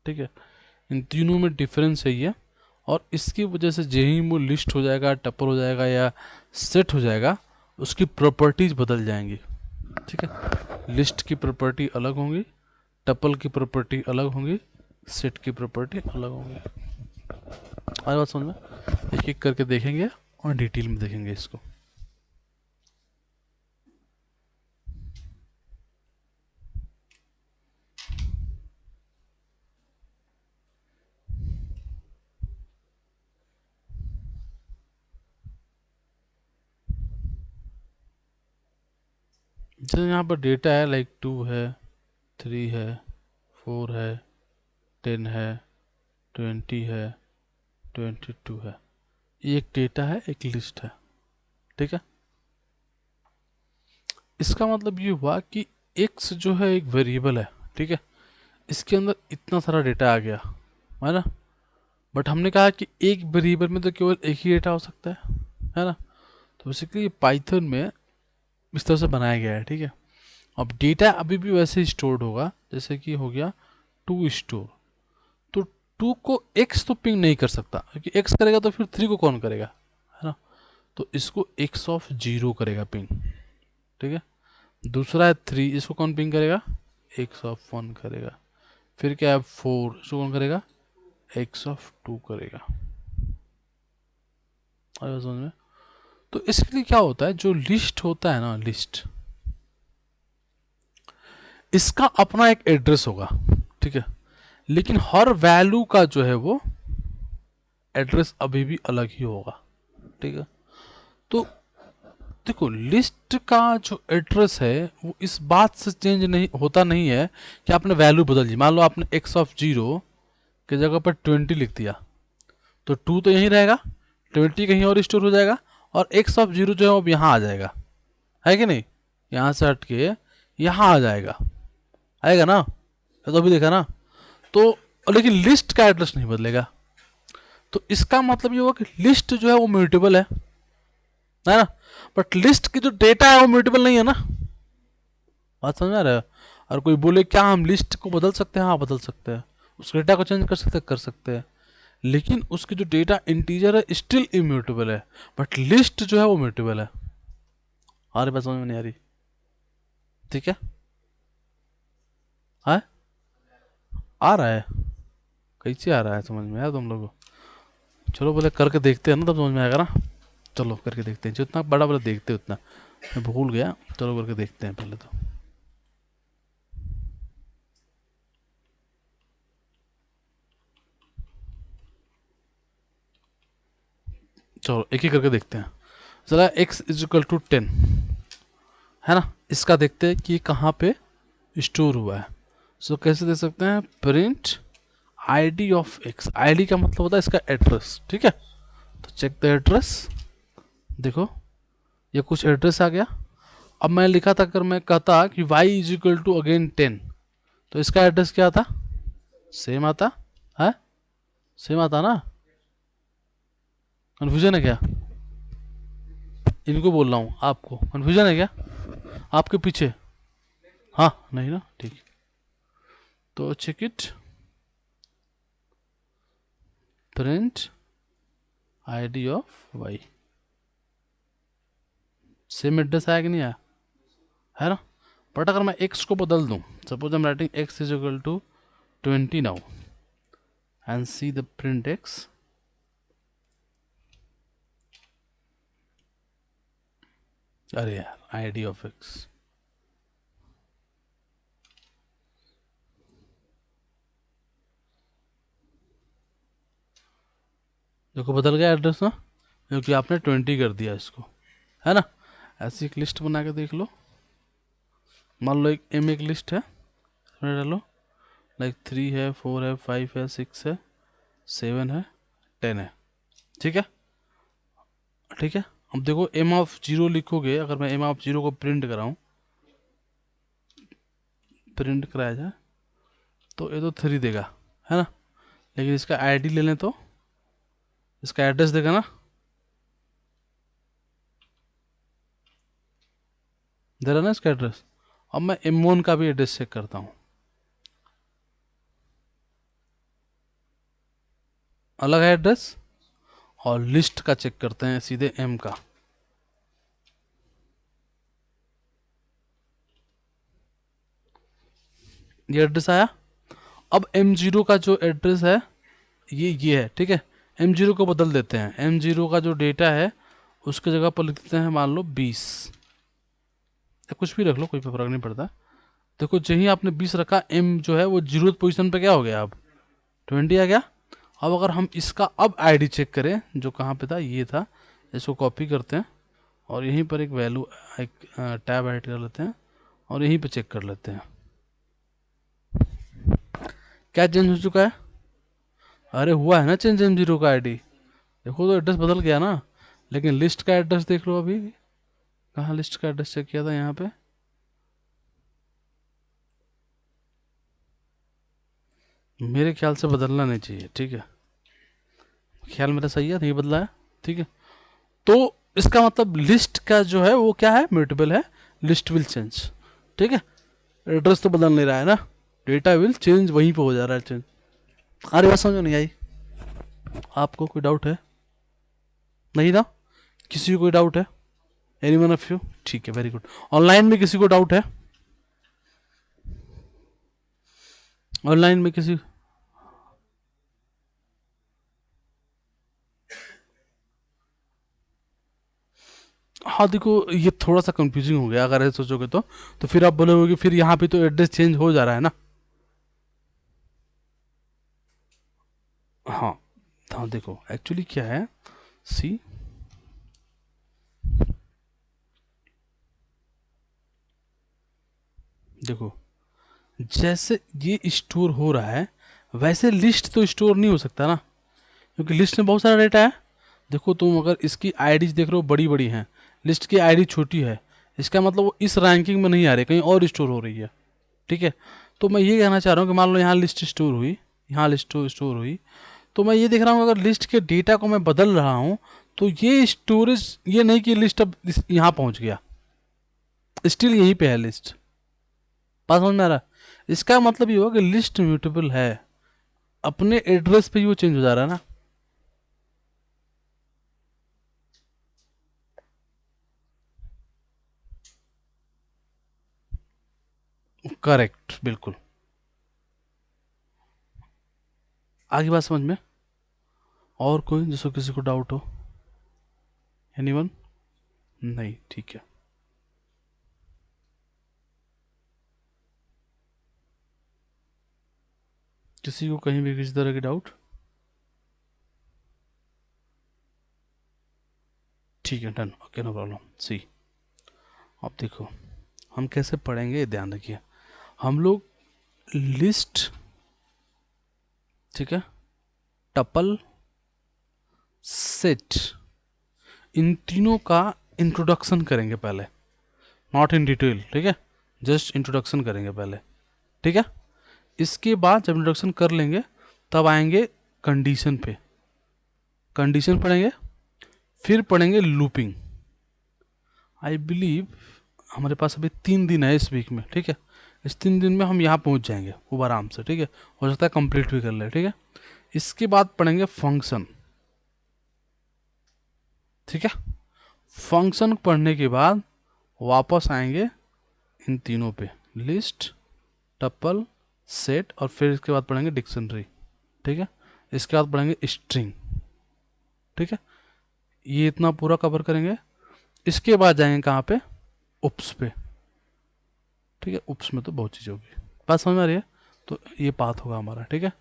ठीक है। इन तीनों में डिफरेंस है ये, और इसकी वजह से जो ही वो लिस्ट हो जाएगा, टपल हो जाएगा या सेट हो जाएगा, उसकी प्रॉपर्टीज बदल जाएंगी, ठीक है। लिस्ट की प्रॉपर्टी अलग होंगी, टपल की प्रॉपर्टी अलग होंगी, सेट की प्रॉपर्टी अलग होंगी। और बात समझ में, एक एक करके देखेंगे और डिटेल में देखेंगे इसको। जैसे यहाँ पर डेटा है, लाइक 2 है, 3 है, 4 है, 10 है, 20 है, 22 है, ये एक डेटा है, एक लिस्ट है, ठीक है। इसका मतलब ये हुआ कि x जो है एक वेरिएबल है, ठीक है, इसके अंदर इतना सारा डेटा आ गया, है ना, बट हमने कहा कि एक वेरिएबल में तो केवल एक ही डेटा हो सकता है ना। तो बेसिकली पाइथन में इस तरह से बनाया गया है, ठीक है। अब डेटा अभी भी वैसे ही स्टोर्ड होगा जैसे कि हो गया टू स्टोर। तो टू को एक्स तो पिंग नहीं कर सकता, क्योंकि एक्स करेगा तो फिर थ्री को कौन करेगा, है ना। तो इसको एक्स ऑफ जीरो करेगा पिंग, ठीक है। दूसरा है थ्री, इसको कौन पिंग करेगा, एक्स ऑफ वन करेगा। फिर क्या है फोर, इसको कौन करेगा, एक्स ऑफ टू करेगा। आया समझ में। तो इसके लिए क्या होता है, जो लिस्ट होता है ना, लिस्ट इसका अपना एक एड्रेस होगा, ठीक है। लेकिन हर वैल्यू का जो है वो एड्रेस अभी भी अलग ही होगा, ठीक है। तो देखो लिस्ट का जो एड्रेस है वो इस बात से चेंज नहीं होता नहीं है कि आपने वैल्यू बदल दी। मान लो आपने एक्स ऑफ जीरो की जगह पर 20 लिख दिया, तो टू तो यहीं रहेगा, 20 कहीं और स्टोर हो जाएगा, और एक्स ऑफ जीरो जो है वो यहाँ आ जाएगा, है कि नहीं। यहाँ से हट के यहाँ आ जाएगा, आएगा ना, ये तो अभी देखा ना। तो लेकिन लिस्ट का एड्रेस नहीं बदलेगा। तो इसका मतलब ये हुआ कि लिस्ट जो है वो म्यूटेबल है ना। बट लिस्ट की जो डेटा है वो म्यूटेबल नहीं है ना। बात समझ आ रहा है। और कोई बोले क्या हम लिस्ट को बदल सकते हैं, हाँ बदल सकते हैं, उस डेटा को चेंज कर सकते हैं। लेकिन उसकी जो डेटा इंटीजर है स्टिल इम्यूटेबल है, बट लिस्ट जो है वो म्यूटेबल है। हमारी बात समझ में नहीं आ रही, ठीक है। हाँ आ रहा है, कैसे आ रहा है समझ में आया तुम लोगों को। चलो बोले करके देखते हैं ना, तब समझ में आएगा ना। चलो करके देखते हैं, जितना बड़ा बड़ा देखते हैं उतना। मैं भूल गया, चलो करके देखते हैं पहले तो। चलो एक ही करके देखते हैं। ज़रा x इज इक्वल टू 10 है ना, इसका देखते हैं कि कहाँ पे स्टोर हुआ है। सो कैसे दे सकते हैं, print id of x। id का मतलब होता है इसका एड्रेस, ठीक है। तो चेक द एड्रेस, देखो ये कुछ एड्रेस आ गया। अब मैं लिखा था, अगर मैं कहता कि y is equal to again 10, तो इसका एड्रेस क्या आता, सेम आता है, सेम आता ना। कन्फ्यूजन है क्या, इनको बोल रहा हूँ, आपको कन्फ्यूजन है क्या आपके पीछे, हाँ नहीं ना, ठीक। तो check it, print id of y, same address आया कि नहीं आया, है ना। बट अगर मैं x को बदल दूं, suppose I am writing x is equal to 20 now and see the print x। अरे यार id ऑफ x, देखो बदल गया एड्रेस ना, क्योंकि आपने 20 कर दिया इसको, है ना। ऐसी एक लिस्ट बना के देख लो। मान लो एक m एक लिस्ट है, इसमें डालो लाइक 3 है, 4 है, 5 है, 6 है, 7 है, 10 है, ठीक है। ठीक है, अब देखो m ऑफ जीरो लिखोगे, अगर मैं m ऑफ जीरो को प्रिंट कराऊं, प्रिंट कराया जाए तो ये तो 3 देगा, है ना। लेकिन इसका आईडी ले लें तो इसका एड्रेस देगा ना, दे रहा ना इसका एड्रेस। अब मैं M1 का भी एड्रेस चेक करता हूँ, अलग है एड्रेस। और लिस्ट का चेक करते हैं सीधे M का, ये एड्रेस आया। अब M0 का जो एड्रेस है ये है, ठीक है। M0 को बदल देते हैं, M0 का जो डेटा है उसके जगह पर लिख देते हैं मान लो 20, या कुछ भी रख लो, कोई फर्क नहीं पड़ता। देखो जहीं आपने 20 रखा, M जो है वो जीरो पोजीशन पे क्या हो गया, अब 20 आ गया। अब अगर हम इसका अब आईडी चेक करें, जो कहाँ पे था, ये था, इसको कॉपी करते हैं और यहीं पर एक वैल्यू, एक टैब ऐड कर लेते हैं और यहीं पे चेक कर लेते हैं क्या चेंज हो चुका है। अरे हुआ है ना चेंज M0 का आईडी, देखो तो एड्रेस बदल गया ना। लेकिन लिस्ट का एड्रेस देख लो, अभी कहाँ लिस्ट का एड्रेस चेक किया था, यहाँ पे। मेरे ख्याल से बदलना नहीं चाहिए, ठीक है। ख्याल मेरा सही है, नहीं बदला है, ठीक है। तो इसका मतलब लिस्ट का जो है वो क्या है, म्यूटेबल है, लिस्ट विल चेंज, ठीक है। एड्रेस तो बदल नहीं रहा है ना, डेटा विल चेंज, वहीं पे हो जा रहा है चेंज। अरे बात समझ में नहीं आई? आपको कोई डाउट है? नहीं ना? किसी को कोई डाउट है? Any one of you? ठीक है, वेरी गुड। ऑनलाइन में किसी को डाउट है? ऑनलाइन में किसी? हाँ देखो, ये थोड़ा सा कंफ्यूजिंग हो गया अगर ऐसे सोचोगे तो फिर आप बोलोगे कि फिर यहाँ पे तो एड्रेस चेंज हो जा रहा है ना। हाँ, हाँ देखो एक्चुअली क्या है, सी, देखो जैसे ये स्टोर हो रहा है वैसे लिस्ट तो स्टोर नहीं हो सकता ना, क्योंकि लिस्ट में बहुत सारा डेटा है। देखो तुम अगर इसकी आईडी देख रहे हो बड़ी बड़ी हैं, लिस्ट की आईडी छोटी है, इसका मतलब वो इस रैंकिंग में नहीं आ रही, कहीं और स्टोर हो रही है, ठीक है। तो मैं ये कहना चाह रहा हूँ कि मान लो यहाँ लिस्ट स्टोर हुई, यहाँ लिस्ट स्टोर हुई, तो मैं ये देख रहा हूँ अगर लिस्ट के डेटा को मैं बदल रहा हूँ तो ये स्टोरेज, ये नहीं कि लिस्ट अब यहाँ पहुँच गया, स्टिल यहीं पे है लिस्ट। बात समझ में आ रहा है? इसका मतलब ये होगा कि लिस्ट म्यूटेबल है, अपने एड्रेस पे ही वो चेंज हो जा रहा है ना। करेक्ट, बिल्कुल। आगे बात समझ में? और कोई जिसको किसी को डाउट हो? एनीवन? नहीं, ठीक है। किसी को कहीं भी किसी तरह की डाउट? ठीक है, डन, ओके, नो प्रॉब्लम। सी, अब देखो हम कैसे पढ़ेंगे, ये ध्यान रखिए। हम लोग लिस्ट, ठीक है, टपल, सेट, इन तीनों का इंट्रोडक्शन करेंगे पहले, नॉट इन डिटेल, ठीक है, जस्ट इंट्रोडक्शन करेंगे पहले, ठीक है। इसके बाद जब इंट्रोडक्शन कर लेंगे तब आएंगे कंडीशन पे, कंडीशन पढ़ेंगे, फिर पढ़ेंगे लूपिंग। आई बिलीव हमारे पास अभी 3 दिन है इस वीक में, ठीक है। इस 3 दिन में हम यहाँ पहुँच जाएंगे खूब आराम से, ठीक है, हो सकता है कंप्लीट भी कर ले, ठीक है। इसके बाद पढ़ेंगे फंक्शन, ठीक है। फंक्शन पढ़ने के बाद वापस आएंगे इन तीनों पे, लिस्ट, टपल, सेट, और फिर इसके बाद पढ़ेंगे डिक्शनरी, ठीक है। इसके बाद पढ़ेंगे स्ट्रिंग, ठीक है। ये इतना पूरा कवर करेंगे। इसके बाद जाएंगे कहाँ पे, उप्स पे, ठीक है। उप्स में तो बहुत चीज़ होगी, बात समझ में आ रही है? तो ये पाथ होगा हमारा, ठीक है।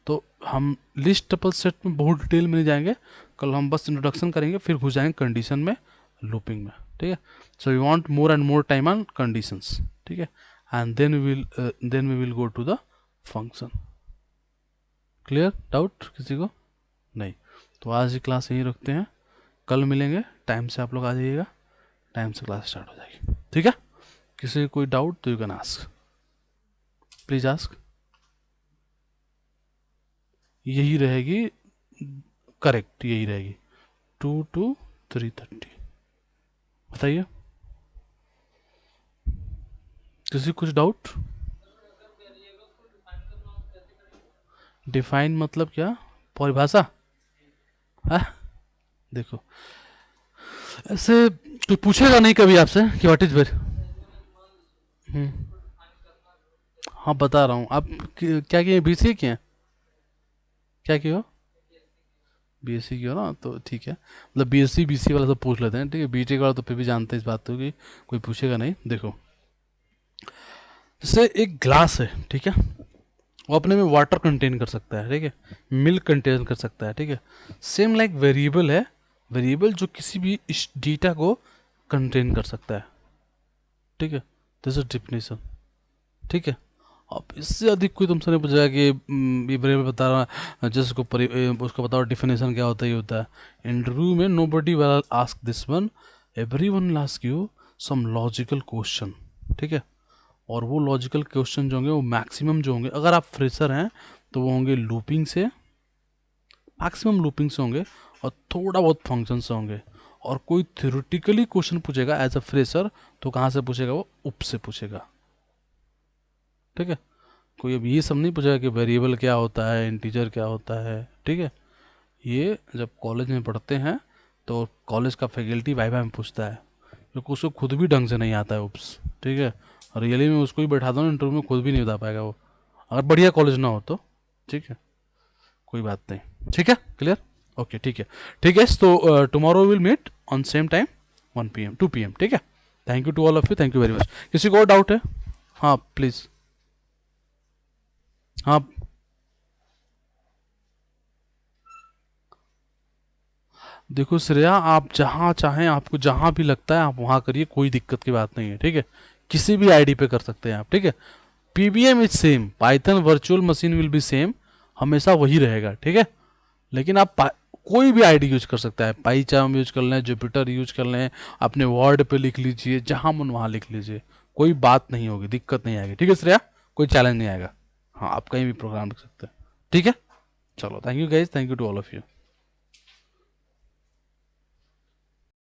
तो हम लिस्ट टपल सेट में बहुत डिटेल में नहीं जाएंगे, कल हम बस इंट्रोडक्शन करेंगे, फिर घुस जाएंगे कंडीशन में, लूपिंग में, ठीक है। So you want more and more time on conditions, ठीक है, and then we will go to the function. Clear? Doubt किसी को? नहीं? तो आज की क्लास यहीं रखते हैं, कल मिलेंगे, टाइम से आप लोग आ जाइएगा, टाइम से क्लास स्टार्ट हो जाएगी, ठीक है। किसी को कोई डाउट तो you can ask, please ask. यही रहेगी, करेक्ट यही रहेगी, 2 to 3:30। बताइए, किसी कुछ डाउट? डिफाइन मतलब क्या, परिभाषा? हाँ, देखो ऐसे कोई पूछेगा नहीं कभी आपसे कि व्हाट इज वेर। हाँ बता रहा हूँ, आप क्या किए, बीसीए किए हैं? क्या किए हो? बीएससी की हो ना, तो ठीक है, मतलब बीएससी बीसी वाला सब पूछ लेते हैं, ठीक है। बीटेक वाला तो फिर भी जानते हैं इस बात को कि कोई पूछेगा नहीं। देखो जैसे एक ग्लास है, ठीक है, वो अपने में वाटर कंटेन कर सकता है, ठीक है, मिल्क कंटेन कर सकता है, ठीक है। सेम लाइक वेरिएबल है, वेरिएबल जो किसी भी इस डेटा को कंटेन कर सकता है, ठीक है। दिस इज डेफिनेशन, ठीक है। अब इससे अधिक कोई तुमसे नहीं पूछेगा कि ये वेरिएबल बता रहा, जिसको उसको बताओ डिफिनेशन क्या होता है, ये होता है। इंटरव्यू में nobody will ask this one, everyone will ask you some logical question, ठीक है। और वो लॉजिकल क्वेश्चन जो होंगे वो मैक्सिमम जो होंगे, अगर आप फ्रेशर हैं तो वो होंगे लूपिंग से, मैक्सिमम लूपिंग से होंगे और थोड़ा बहुत फंक्शन से होंगे। और कोई थ्योरेटिकली क्वेश्चन पूछेगा एज अ फ्रेशर तो कहाँ से पूछेगा, वो उप से पूछेगा। ठीक है, कोई अब ये सब नहीं पूछेगा कि वेरिएबल क्या होता है, इंटीजर क्या होता है। ठीक है, ये जब कॉलेज में पढ़ते हैं तो कॉलेज का फैकल्टी वाइवा में पूछता है, क्योंकि उसको खुद भी ढंग से नहीं आता है उप्स। ठीक है, रियली में उसको ही बैठा दो ना इंटरव्यू में, खुद भी नहीं बता पाएगा वो, अगर बढ़िया कॉलेज ना हो तो। ठीक है, कोई बात नहीं। ठीक है, क्लियर। ओके, ठीक है। ठीक है, तो tomorrow will meet on same time 1 PM 2 PM। ठीक है, thank you to all of you, thank you very much. किसी को और डाउट है? हाँ प्लीज़। हाँ, देखो श्रेया, आप जहाँ चाहें, आपको जहाँ भी लगता है आप वहाँ करिए, कोई दिक्कत की बात नहीं है। ठीक है, किसी भी आईडी पे कर सकते हैं आप। ठीक है, PBM is same, Python virtual machine will be same, हमेशा वही रहेगा। ठीक है, लेकिन आप कोई भी आईडी यूज कर सकता है, पाईचार्म यूज कर लें, जुपिटर यूज कर लें, अपने वर्ड पे लिख लीजिए, जहाँ मन वहाँ लिख लीजिए, कोई बात नहीं होगी, दिक्कत नहीं आएगी। ठीक है श्रेया, कोई चैलेंज नहीं आएगा। हाँ, आप कहीं भी प्रोग्राम लिख सकते हैं। ठीक है, चलो, thank you guys, thank you to all of you.